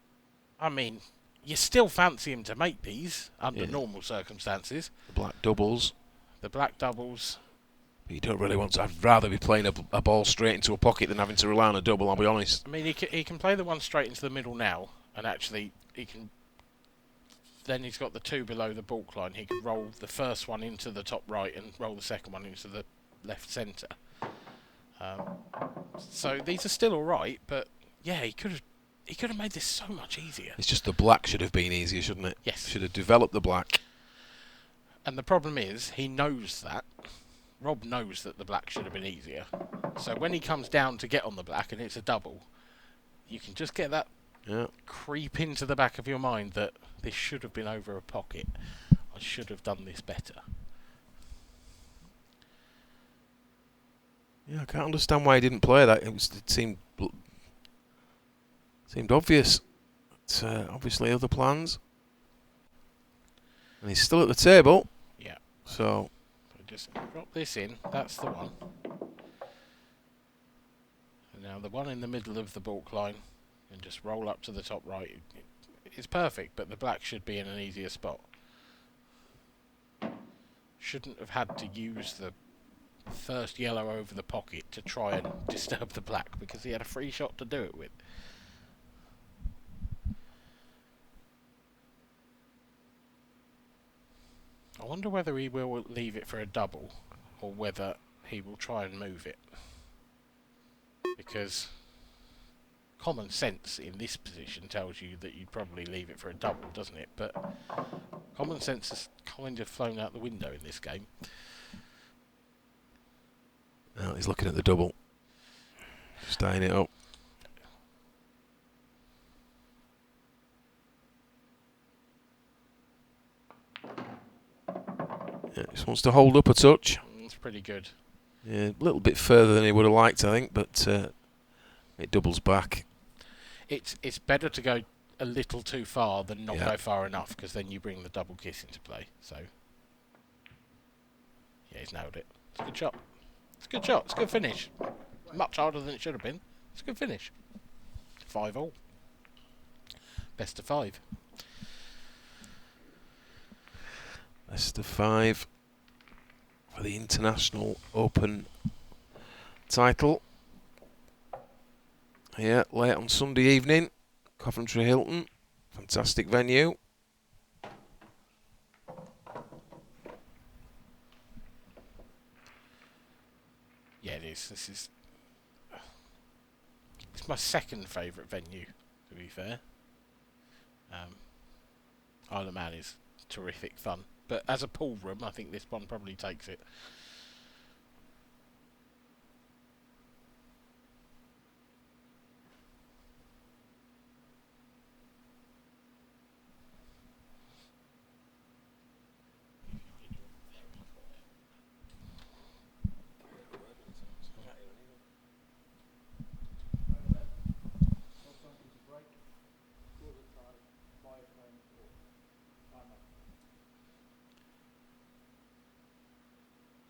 I mean, you still fancy him to make these under Yeah. normal circumstances. The black doubles. The black doubles. But you don't really want to. I'd rather be playing a ball straight into a pocket than having to rely on a double, I'll be honest. I mean, he can play the one straight into the middle now, and actually he can. Then he's got the two below the baulk line. He could roll the first one into the top right and roll the second one into the left centre. So these are still all right, but yeah, he could have made this so much easier. It's just the black should have been easier, shouldn't it? Yes. Should have developed the black. And the problem is, he knows that. Rob knows that the black should have been easier. So when he comes down to get on the black and it's a double, you can just get that creep into the back of your mind that this should have been over a pocket. I should have done this better. Yeah, I can't understand why he didn't play that. It seemed obvious. It's obviously other plans. And he's still at the table. Yeah. So just drop this in. That's the one. And now the one in the middle of the baulk line, and just roll up to the top right. It's perfect, but the black should be in an easier spot. Shouldn't have had to use the first yellow over the pocket to try and disturb the black, because he had a free shot to do it with. I wonder whether he will leave it for a double, or whether he will try and move it. Because common sense in this position tells you that you'd probably leave it for a double, doesn't it? But common sense has kind of flown out the window in this game. now he's looking at the double. Just eyeing it up. Yeah, just wants to hold up a touch. It's pretty good. Yeah, a little bit further than he would have liked, I think, but it doubles back. It's better to go a little too far than not go far enough, because then you bring the double kiss into play. So yeah, he's nailed it. It's a good shot. It's a good shot. It's a good finish. Much harder than it should have been. It's a good finish. 5-all. Best of 5. Best of 5 for the International Open title. Yeah, late on Sunday evening, Coventry Hilton, fantastic venue. Yeah, it is. It's my second favourite venue, to be fair. Isle of Man is terrific fun, but as a pool room, I think this one probably takes it.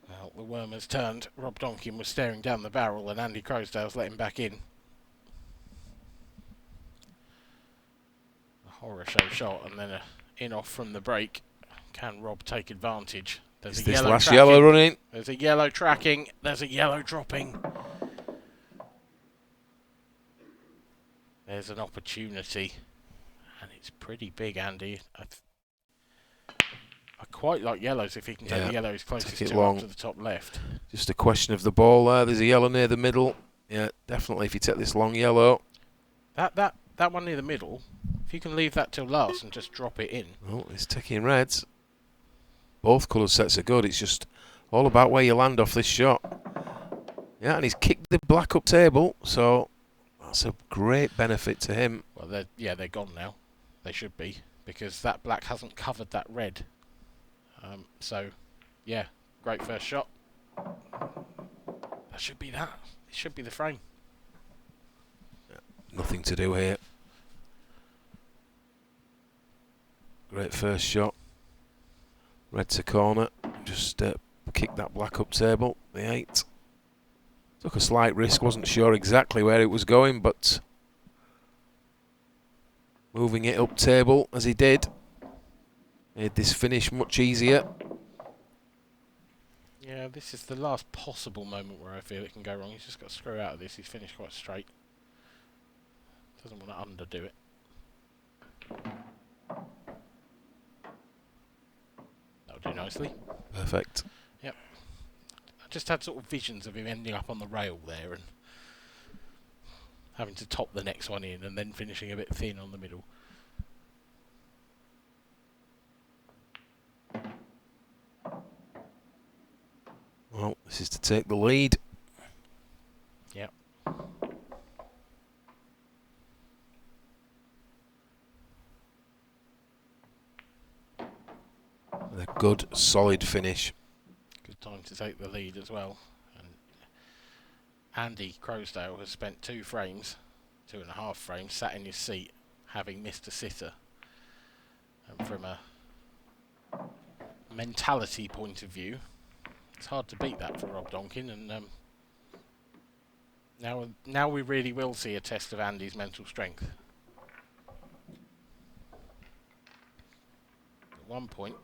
Well, the worm has turned. Rob Donkin was staring down the barrel and Andy Croasdale's let him back in. A horror show shot and then a in-off from the break. Can Rob take advantage? There's Is a this yellow last tracking. yellow running? There's a yellow tracking. There's a yellow dropping. There's an opportunity. And it's pretty big, Andy. I quite like yellows if he can take the yellows closest to up to the top left. Just a question of the ball there. There's a yellow near the middle. Yeah, definitely if you take this long yellow. That one near the middle, if you can leave that till last and just drop it in. Oh, he's taking reds. Both colour sets are good. It's just all about where you land off this shot. Yeah, and he's kicked the black up table, so that's a great benefit to him. Well, they're gone now. They should be, because that black hasn't covered that red. So, yeah, great first shot. That should be that. It should be the frame. Nothing to do here. Great first shot. Red to corner. Just kick that black up table. The 8. Took a slight risk. Wasn't sure exactly where it was going, but moving it up table as he did. Made this finish much easier. Yeah, this is the last possible moment where I feel it can go wrong. He's just got to screw out of this. He's finished quite straight. Doesn't want to underdo it. That'll do nicely. Perfect. Yep. I just had sort of visions of him ending up on the rail there and having to top the next one in and then finishing a bit thin on the middle. Well, this is to take the lead. Yep. With a good, solid finish. Good time to take the lead as well. And Andy Croasdale has spent 2.5 frames, sat in his seat, having missed a sitter. And from a mentality point of view, it's hard to beat that for Rob Donkin. And now we really will see a test of Andy's mental strength. At one point,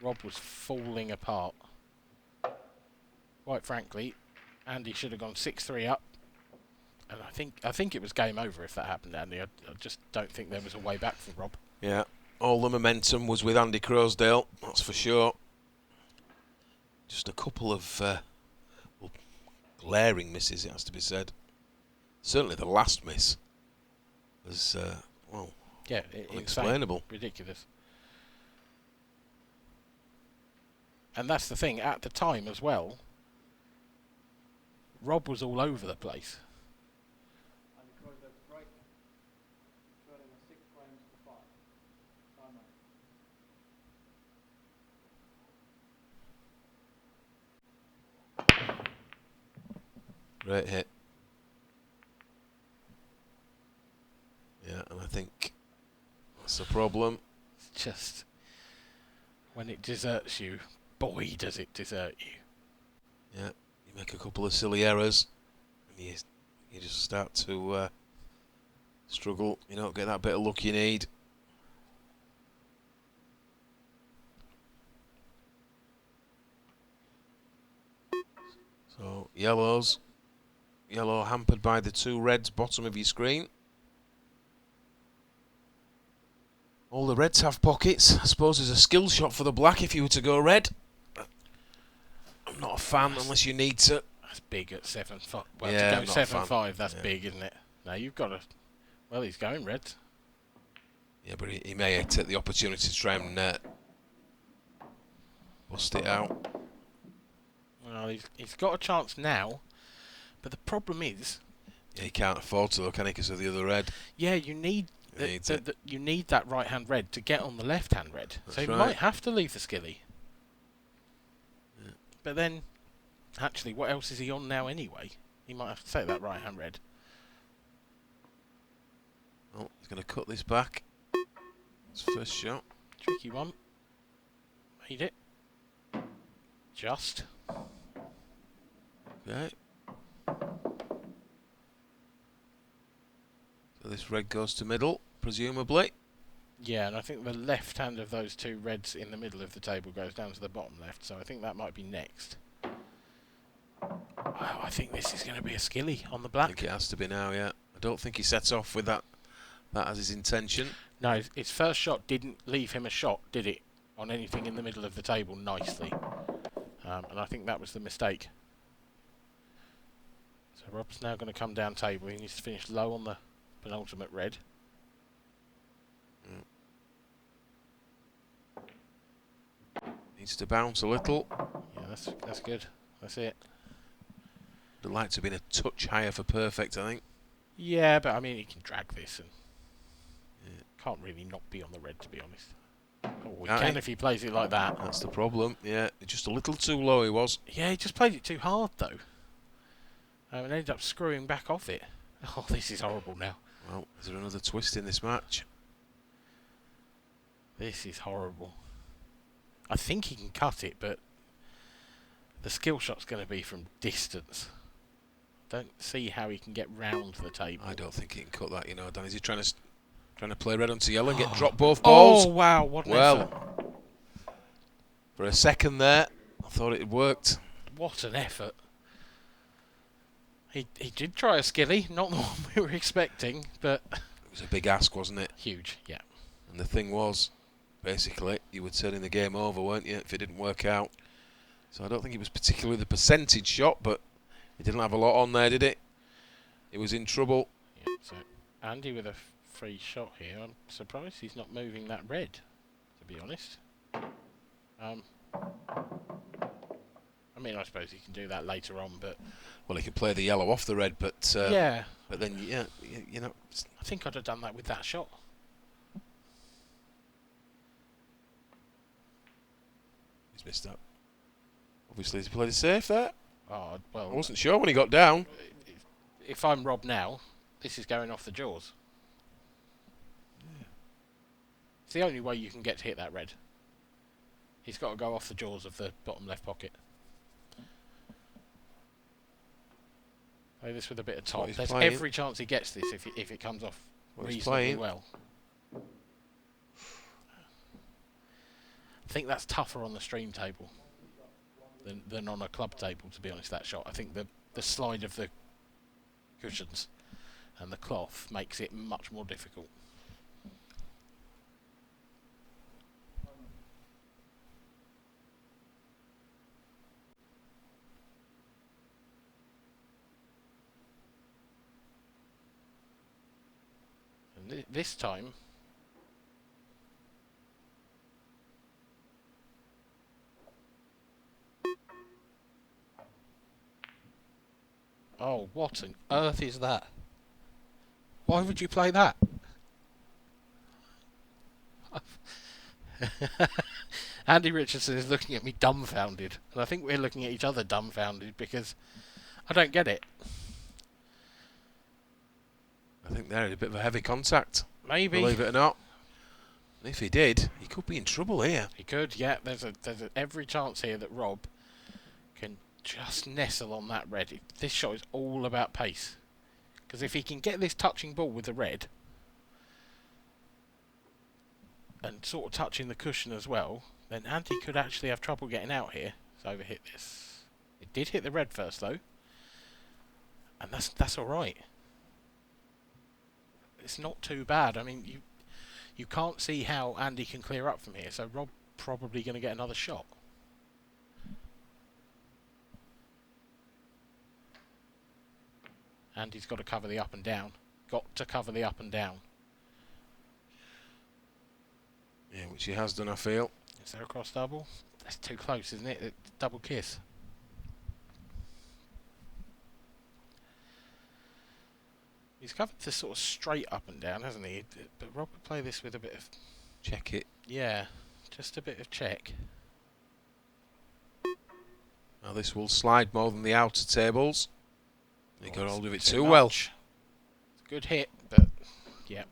Rob was falling apart. Quite frankly, Andy should have gone 6-3 up, and I think it was game over if that happened, Andy. I just don't think there was a way back for Rob. Yeah, all the momentum was with Andy Croasdale, that's for sure. Just a couple of glaring misses, it has to be said. Certainly the last miss was, well, Yeah, unexplainable. insane, ridiculous. And that's the thing, at the time as well, Rob was all over the place. Great hit. Yeah, and I think that's the problem. It's just, when it deserts you, boy does it desert you. Yeah, you make a couple of silly errors, and you just start to struggle. You don't get that bit of luck you need. So yellow hampered by the two reds bottom of your screen. All the reds have pockets. I suppose there's a skill shot for the black if you were to go red. I'm not a fan unless you need to. That's big at 7-5. Well, Yeah, to I'm go not a fan. 7-5, that's Yeah. big, isn't it? Now you've got to. Well, he's going reds. Yeah, but he may take the opportunity to try and bust it out. Well, he's got a chance now, but the problem is, Yeah, he can't afford to, though, can he, because of the other red. yeah, you need you need that right hand red to get on the left hand red. That's so he right. might have to leave the skilly. Yeah. But then, actually, what else is he on now anyway? He might have to take that right hand red. Oh, he's going to cut this back. His first shot. Tricky one. Made it. Just. Okay. So this red goes to middle, presumably. Yeah, and I think the left hand of those two reds in the middle of the table goes down to the bottom left, so I think that might be next. Oh, I think this is going to be a skilly on the I black. think it has to be now, yeah. I don't think he sets off with that as his intention. No, his first shot didn't leave him a shot, did it? On anything in the middle of the table nicely. And I think that was the mistake. So Rob's now going to come down table. He needs to finish low on the penultimate red. Needs to bounce a little. Yeah, that's good. That's it. Would like to have been a touch higher for perfect, I think. Yeah, but I mean, he can drag this and can't really not be on the red, to be honest. Oh, he can if he plays it like that. That's the problem. Yeah, just a little too low he was. Yeah, he just played it too hard, though. And ended up screwing back off it. Oh, this is horrible now. Well, is there another twist in this match? This is horrible. I think he can cut it, but the skill shot's going to be from distance. Don't see how he can get round the table. I don't think he can cut that, you know, Dan. Is he trying to Trying to play red onto yellow and get drop both balls. Oh, wow, what an effort. For a second there, I thought it had worked. What an effort. He did try a skilly, not the one we were expecting, but... It was a big ask, wasn't it? Huge, yeah. And the thing was, basically, you were turning the game over, weren't you, if it didn't work out. So I don't think it was particularly the percentage shot, but he didn't have a lot on there, did it? He was in trouble. Yeah, so Andy with a free shot here. I'm surprised he's not moving that red, to be honest. I mean, I suppose he can do that later on, but... Well, he could play the yellow off the red, but... yeah. But then, yeah, you know... I think I'd have done that with that shot. He's missed that. Obviously, he's played it safe there. Oh, well... I wasn't sure when he got down. If I'm Rob now, this is going off the jaws. Yeah. It's the only way you can get to hit that red. He's got to go off the jaws of the bottom left pocket. Play this with a bit of top. There's every chance he gets this if it comes off reasonably well. I think that's tougher on the stream table than on a club table, to be honest, that shot. I think the slide of the cushions and the cloth makes it much more difficult. And this time oh, what on earth is that? Why would you play that? Andy Richardson is looking at me dumbfounded, and I think we're looking at each other dumbfounded because I don't get it. I think they're in a bit of a heavy contact. Maybe. Believe it or not. And if he did, he could be in trouble here. He could, yeah. There's every chance here that Rob can just nestle on that red. This shot is all about pace. Because if he can get this touching ball with the red and sort of touching the cushion as well, then Andy could actually have trouble getting out here. Let's overhit this. It did hit the red first though, and that's all right. It's not too bad. I mean, you can't see how Andy can clear up from here, so Rob probably going to get another shot. Andy's got to cover the up and down. Got to cover the up and down. Yeah, which he has done, I feel. Is there a cross double? That's too close, isn't it? Double kiss. He's covered this sort of straight up and down, hasn't he? But Rob would play this with a bit of... Check it. Yeah, just a bit of check. Now this will slide more than the outer tables. He got hold of it too well. It's a good hit, but yeah.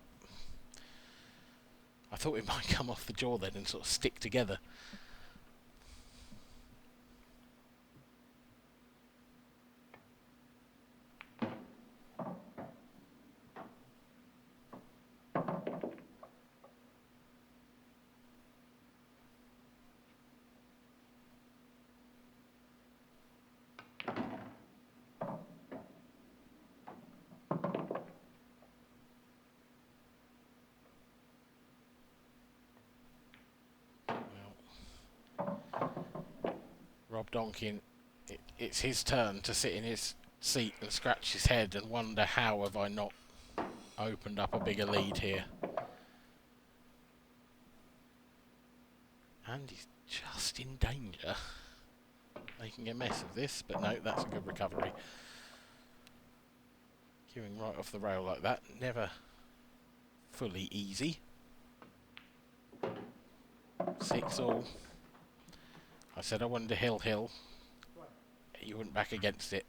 I thought it might come off the jaw then and sort of stick together. Rob Donkin, it's his turn to sit in his seat and scratch his head and wonder how have I not opened up a bigger lead here. And he's just in danger, making a mess of this, but no, that's a good recovery. Queuing right off the rail like that, never fully easy. 6-all. I said I wanted a hill. You went back against it.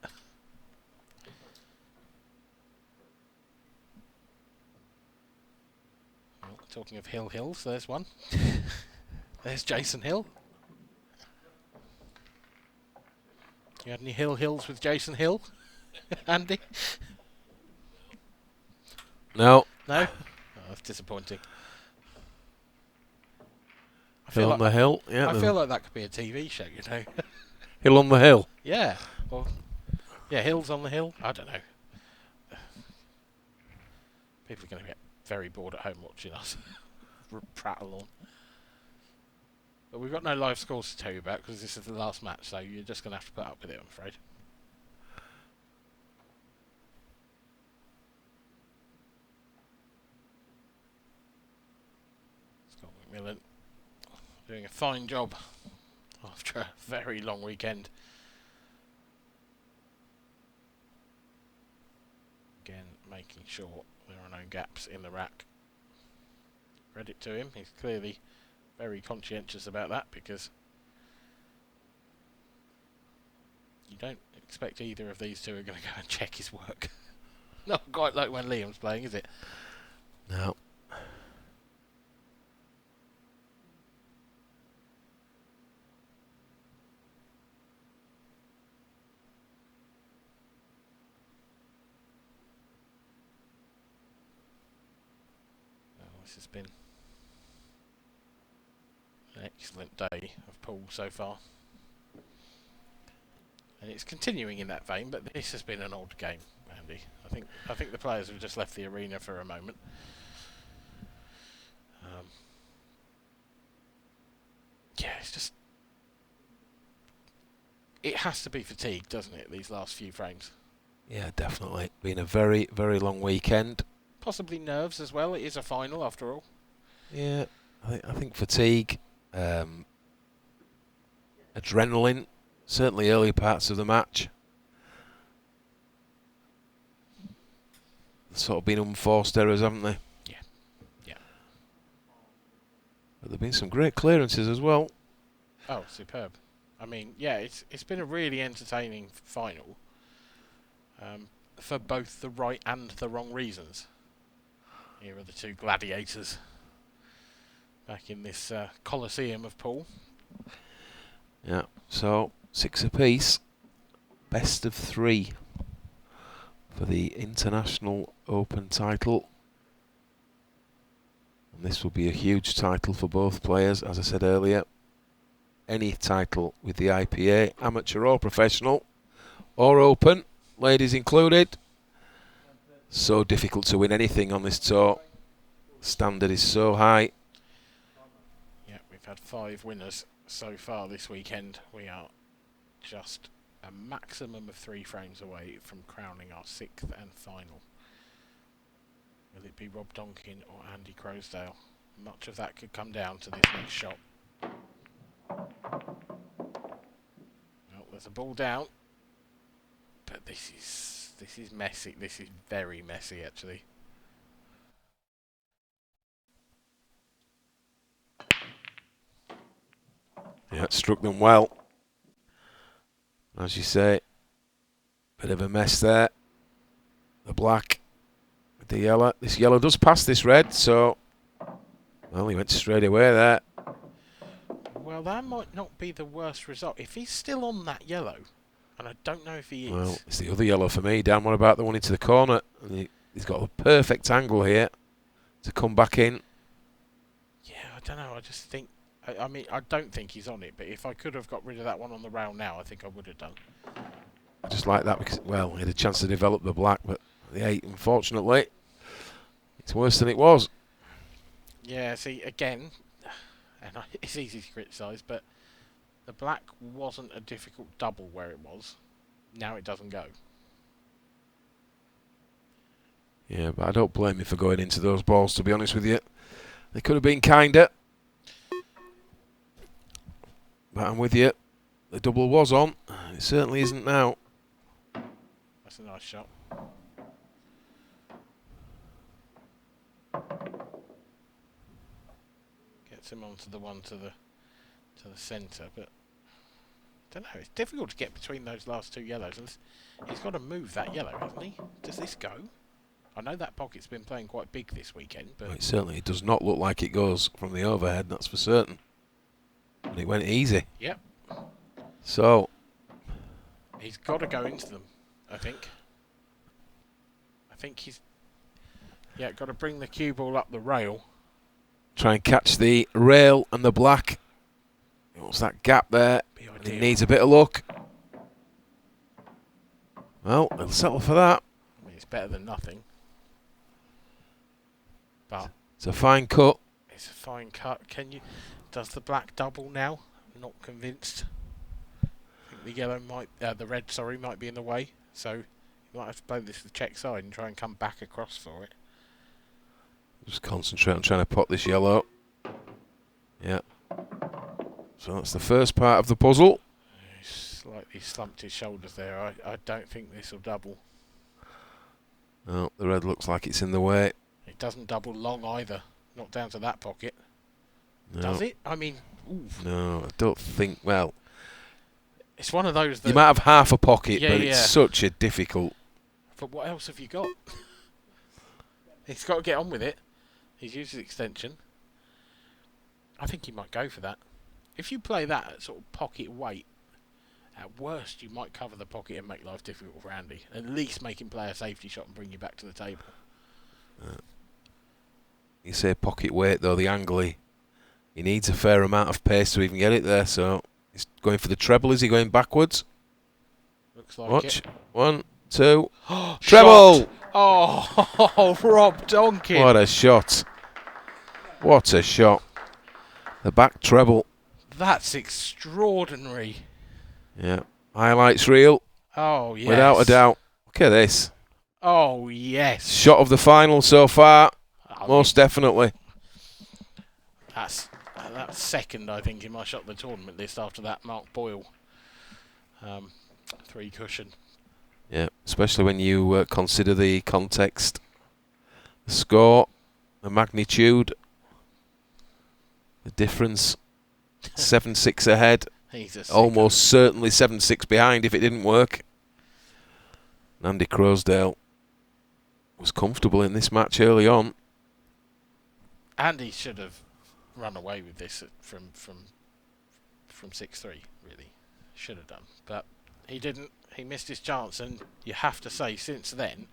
Well, talking of hills, there's one. There's Jason Hill. You had any hills with Jason Hill, Andy? No. No? That's disappointing. Hill on the hill. Yeah. I feel like that could be a TV show, you know. Hill on the hill. Yeah. Well, yeah, hills on the hill. I don't know. People are going to get very bored at home watching us prattle on. But we've got no live scores to tell you about because this is the last match, so you're just going to have to put up with it, I'm afraid. Scott McMillan doing a fine job after a very long weekend. Again, making sure there are no gaps in the rack. Credit to him, he's clearly very conscientious about that because you don't expect either of these two are going to go and check his work. Not quite like when Liam's playing, is it? No. This has been an excellent day of pool so far, and it's continuing in that vein. But this has been an odd game, Andy. I think the players have just left the arena for a moment. Yeah, it's just it has to be fatigue, doesn't it? These last few frames. Yeah, definitely. Been a very, very long weekend. Possibly nerves as well. It is a final after all. Yeah, I think fatigue, adrenaline, certainly early parts of the match. Sort of been unforced errors, haven't they? Yeah, yeah. But there've been some great clearances as well. Oh, superb. I mean, yeah, it's been a really entertaining final for both the right and the wrong reasons. Here are the two gladiators back in this Colosseum of pool. Yeah, so 6 apiece, best of 3 for the International Open title. And this will be a huge title for both players, as I said earlier. Any title with the IPA, amateur or professional, or open, ladies included. So difficult to win anything on this tour. Standard is so high. Yeah, we've had 5 winners so far this weekend. We are just a maximum of 3 frames away from crowning our 6th and final. Will it be Rob Donkin or Andy Croasdale? Much of that could come down to this next shot. Well, there's a ball down, but this is messy. This is very messy, actually. Yeah, it struck them well. As you say, bit of a mess there. The black with the yellow. This yellow does pass this red, so well, he went straight away there. Well, that might not be the worst result. If he's still on that yellow, and I don't know if he is. Well, it's the other yellow for me. Dan, what about the one into the corner? And he's got a perfect angle here to come back in. Yeah, I don't know. I just think... I mean, I don't think he's on it, but if I could have got rid of that one on the rail now, I think I would have done. Just like that, because, well, he had a chance to develop the black, but the 8, unfortunately, it's worse than it was. Yeah, see, again, and it's easy to criticise, but the black wasn't a difficult double where it was. Now it doesn't go. Yeah, but I don't blame you for going into those balls, to be honest with you. They could have been kinder. But I'm with you. The double was on. It certainly isn't now. That's a nice shot. Gets him onto the one to the centre, but I don't know. It's difficult to get between those last 2 yellows. And he's got to move that yellow, hasn't he? Does this go? I know that pocket's been playing quite big this weekend, but Well, it certainly does not look like it goes from the overhead. That's for certain. And it went easy. Yep. So He's got to go into them, I think. I think he's... Yeah, got to bring the cue ball up the rail. Try and catch the rail and the black. What's that gap there? And he needs a bit of luck. Well, he'll settle for that. I mean, it's better than nothing. But it's a fine cut. It's a fine cut. Does the black double now? I'm not convinced. I think the yellow the red, sorry, might be in the way. So you might have to play this to the check side and try and come back across for it. Just concentrate on trying to pot this yellow. Yeah. So that's the first part of the puzzle. He's slightly slumped his shoulders there. I don't think this will double. No, the red looks like it's in the way. It doesn't double long either. Not down to that pocket. No. Does it? I mean, oof. No, I don't think. Well, it's one of those that you might have half a pocket, yeah, but it's such a difficult. But what else have you got? He's got to get on with it. He's used his extension. I think he might go for that. If you play that at sort of pocket weight, at worst you might cover the pocket and make life difficult for Andy. At least make him play a safety shot and bring you back to the table. You say pocket weight though, the angle he needs a fair amount of pace to even get it there. So he's going for the treble. Is he going backwards? Looks like Watch. it. 1, 2. Treble! Oh, Rob Donkin. What a shot. What a shot. The back treble. That's extraordinary. Yeah. Highlights reel. Oh, yes. Without a doubt. Look at this. Oh, yes. Shot of the final so far. Most definitely. That's second, I think, in my shot of the tournament list after that Mark Boyle 3 cushion. Yeah, especially when you consider the context, the score, the magnitude, the difference. 7-6 ahead. Almost certainly 7-6 behind if it didn't work. Andy Croasdale was comfortable in this match early on. Andy should have run away with this from 6-3, really. Should have done. But he didn't. He missed his chance, and you have to say, since then,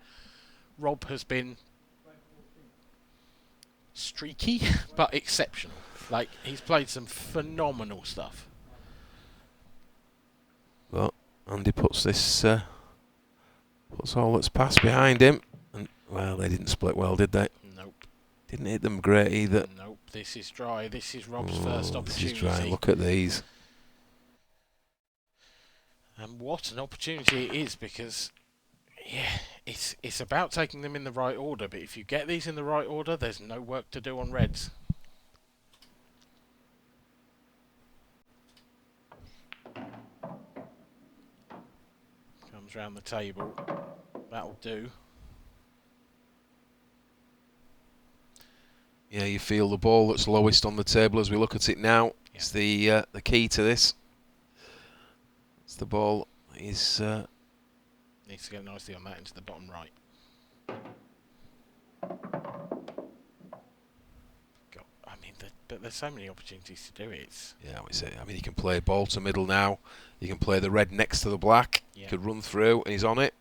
Rob has been streaky, but exceptional. Like, he's played some phenomenal stuff. Well, Andy puts this, puts all that's passed behind him. And, well, they didn't split well, did they? Nope. Didn't hit them great either. Nope, this is dry. This is Rob's first opportunity. This is dry. Look at these. And what an opportunity it is, because, yeah, it's about taking them in the right order. But if you get these in the right order, there's no work to do on reds. Comes round the table. That'll do. Yeah, you feel the ball that's lowest on the table as we look at it now. Yep. It's the key to this. It's the ball is needs to go nicely on that into the bottom right. God, I mean, but there's so many opportunities to do it. Yeah, I mean, you can play ball to middle now. You can play the red next to the black. Yeah. You could run through, and he's on it.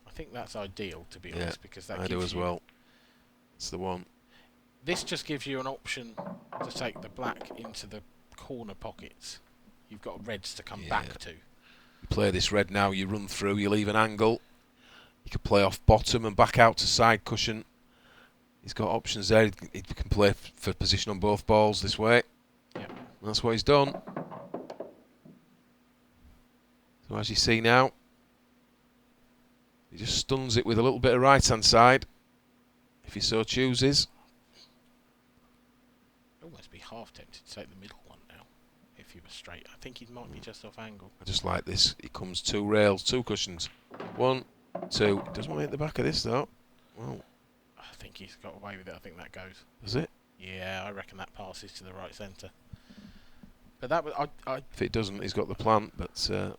I think that's ideal, to be honest, because that I do as well. It's the one. This just gives you an option to take the black into the corner pockets. You've got reds to come back to. You play this red now, you run through, you leave an angle. You can play off bottom and back out to side cushion. He's got options there. He can play for position on both balls this way. Yep. And that's what he's done. So as you see now, he just stuns it with a little bit of right-hand side, if he so chooses. Almost be half tempted to take the middle one now, if he was straight. I think he might be just off angle. I just like this. It comes 2 rails, 2 cushions. 1, 2. He doesn't want to hit the back of this though. Well, I think he's got away with it. I think that goes. Does it? Yeah, I reckon that passes to the right centre. But that was if it doesn't, he's got the plant. But I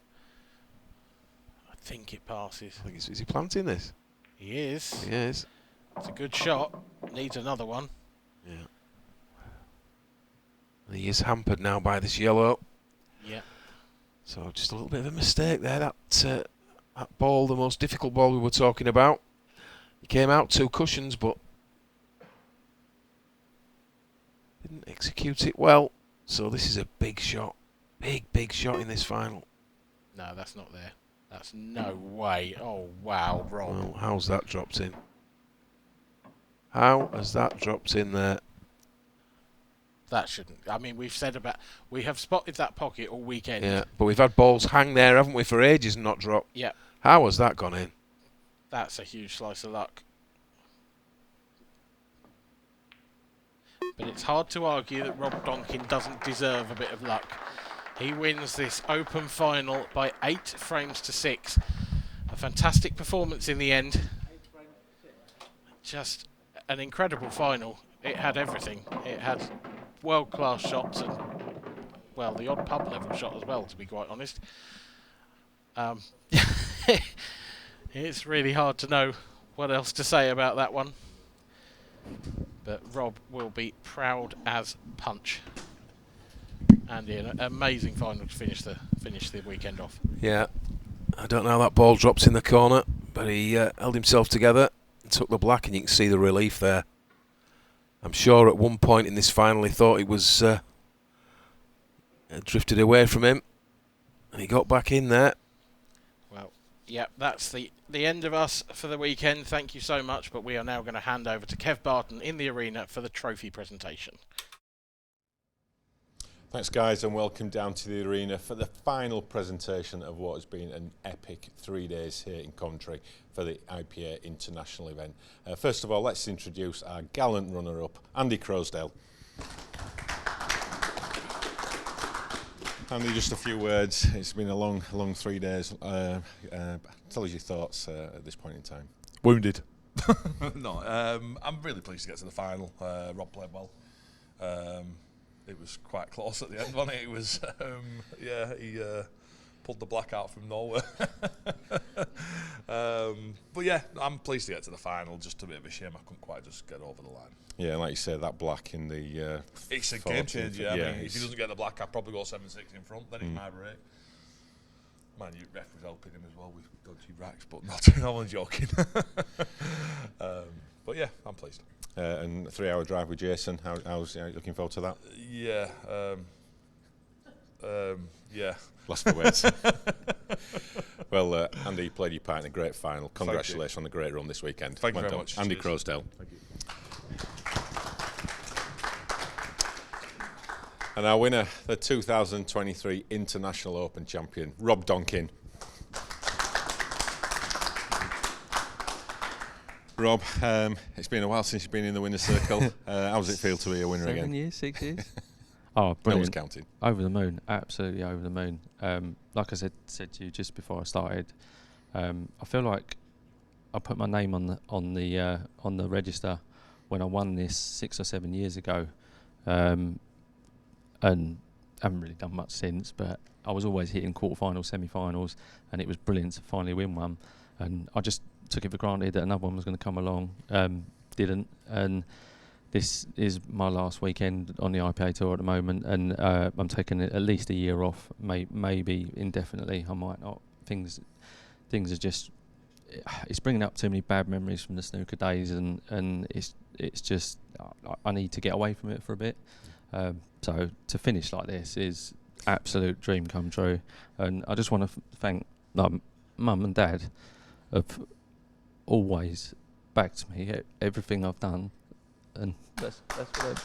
think it passes. I think is he planting this? He is. He is. It's a good shot. Needs another one. Yeah. And he is hampered now by this yellow. Yeah. So just a little bit of a mistake there. That ball, the most difficult ball we were talking about. He came out 2 cushions, but execute it well. So this is a big shot. Big shot in this final. No, that's not there. That's no way. Oh, wow, Rob. Well, how's that dropped in? How has that dropped in there? That shouldn't. I mean, we have spotted that pocket all weekend. Yeah, but we've had balls hang there, haven't we, for ages and not drop. Yeah. How has that gone in? That's a huge slice of luck. But it's hard to argue that Rob Donkin doesn't deserve a bit of luck. He wins this Open final by 8 frames to 6. A fantastic performance in the end. Just an incredible final. It had everything. It had world-class shots and, well, the odd pub level shot as well, to be quite honest. It's really hard to know what else to say about that one. But Rob will be proud as punch. And an amazing final to finish the weekend off. Yeah, I don't know how that ball drops in the corner, but he held himself together and took the black, and you can see the relief there. I'm sure at one point in this final he thought it was drifted away from him, and he got back in there. Well, yeah, that's the end of us for the weekend. Thank you so much, but we are now going to hand over to Kev Barton in the arena for the trophy presentation. Thanks guys, and welcome down to the arena for the final presentation of what has been an epic 3 days here in Coventry for the IPA international event. First of all, let's introduce our gallant runner-up, Andy Croasdale. Andy, just a few words. It's been a long 3 days. Tell us your thoughts at this point in time. Wounded. No, I'm really pleased to get to the final. Rob played well. It was quite close at the end, wasn't it? It was, he pulled the black out from nowhere. But yeah, I'm pleased to get to the final. Just a bit of a shame I couldn't quite just get over the line. Yeah, like you said, that black in the... It's a game changer. Yeah, I mean, if he it's- doesn't get the black, I'd probably go 7-6 in front. Then he's my break. Man, you ref was helping him as well with dodgy racks, but not. No one's joking. But yeah, I'm pleased. and a 3-hour drive with Jason. How's looking forward to that? Yeah. Yeah. Lost for words. Well, Andy, you played your part in a great final. Congratulations on the great run this weekend. Thank you Well very done. much. Andy Cheers. Croasdale. Thank you. And our winner, the 2023 International Open champion, Rob Donkin. Rob, it's been a while since you've been in the winner's circle. How does it feel to be a winner 7 again? years, 6 years. Oh, No one's brilliant. counting. Over the moon, absolutely over the moon. Like I said to you just before I started, I feel like I put my name on the register when I won this 6 or 7 years ago, and haven't really done much since. But I was always hitting quarterfinals, semi-finals, and it was brilliant to finally win one. And I just took it for granted that another one was going to come along. Didn't, and this is my last weekend on the IPA tour at the moment, and I'm taking at least a year off, maybe indefinitely. I might not. Things are just, it's bringing up too many bad memories from the snooker days, and it's just I need to get away from it for a bit. So to finish like this is absolute dream come true, and I just want to thank Mum and Dad have always backed me everything I've done, and that's what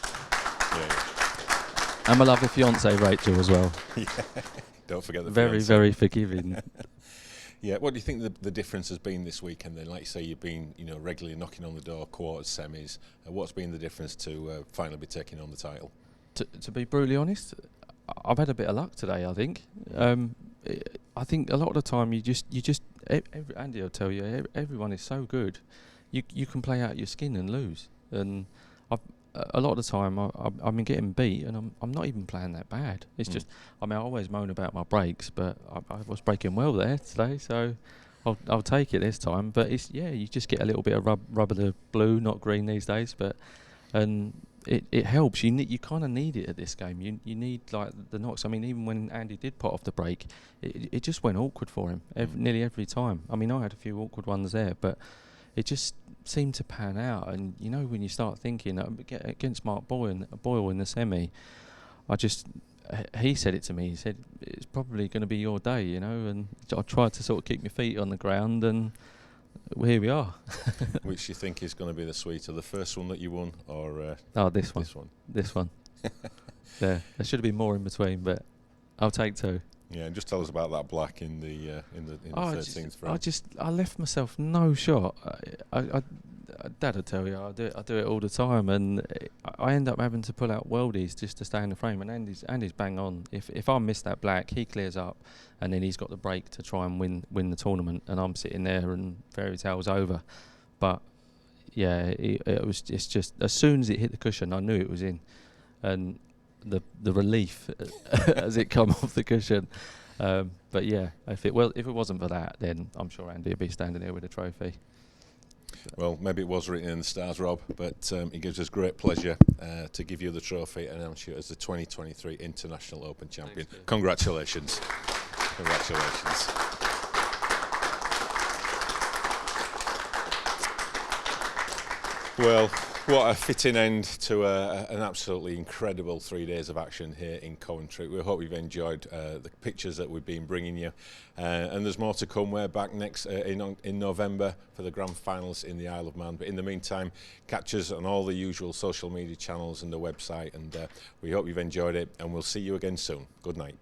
Yeah. and my lovely fiance Rachel as well. Yeah. Don't forget the Very fiancé. very forgiving. Yeah. What do you think the difference has been this weekend then? Like you say, you've been regularly knocking on the door, quarters, semis. What's been the difference to finally be taking on the title? To be brutally honest, I've had a bit of luck today. I think. I think a lot of the time you just Andy will tell you everyone is so good, you can play out your skin and lose. And a lot of the time I've been getting beat, and I'm not even playing that bad. It's just, I mean, I always moan about my breaks, but I was breaking well there today, so I'll take it this time. But it's you just get a little bit of rub of the blue, not green these days, and it helps. You kind of need it at this game. You need like the knocks. I mean, even when Andy did pot off the break, it just went awkward for him nearly every time. I mean, I had a few awkward ones there, but it just seemed to pan out. And you know, when you start thinking against Mark Boyle in the semi, he said it to me. He said it's probably going to be your day, you know. And I tried to sort of keep my feet on the ground, and here we are. Which you think is going to be the sweeter, the first one that you won, or this one? This one. There should have been more in between, but I'll take 2. Yeah, and just tell us about that black in the 13th round. I left myself no shot. Dad would tell you I do it all the time, and I end up having to pull out worldies just to stay in the frame. And Andy's bang on. If I miss that black, he clears up, and then he's got the break to try and win the tournament, and I'm sitting there and fairy tale's over. But yeah, it's just as soon as it hit the cushion, I knew it was in, and the relief as it come off the cushion. But yeah, if it wasn't for that, then I'm sure Andy would be standing there with a trophy. Well, maybe it was written in the stars, Rob, but it gives us great pleasure to give you the trophy and announce you as the 2023 International Open Champion. Thanks, Congratulations. Congratulations. Well, what a fitting end to an absolutely incredible 3 days of action here in Coventry. We hope you've enjoyed the pictures that we've been bringing you, and there's more to come. We're back next in November for the grand finals in the Isle of Man, but in the meantime, catch us on all the usual social media channels and the website, and we hope you've enjoyed it, and we'll see you again soon. Good night.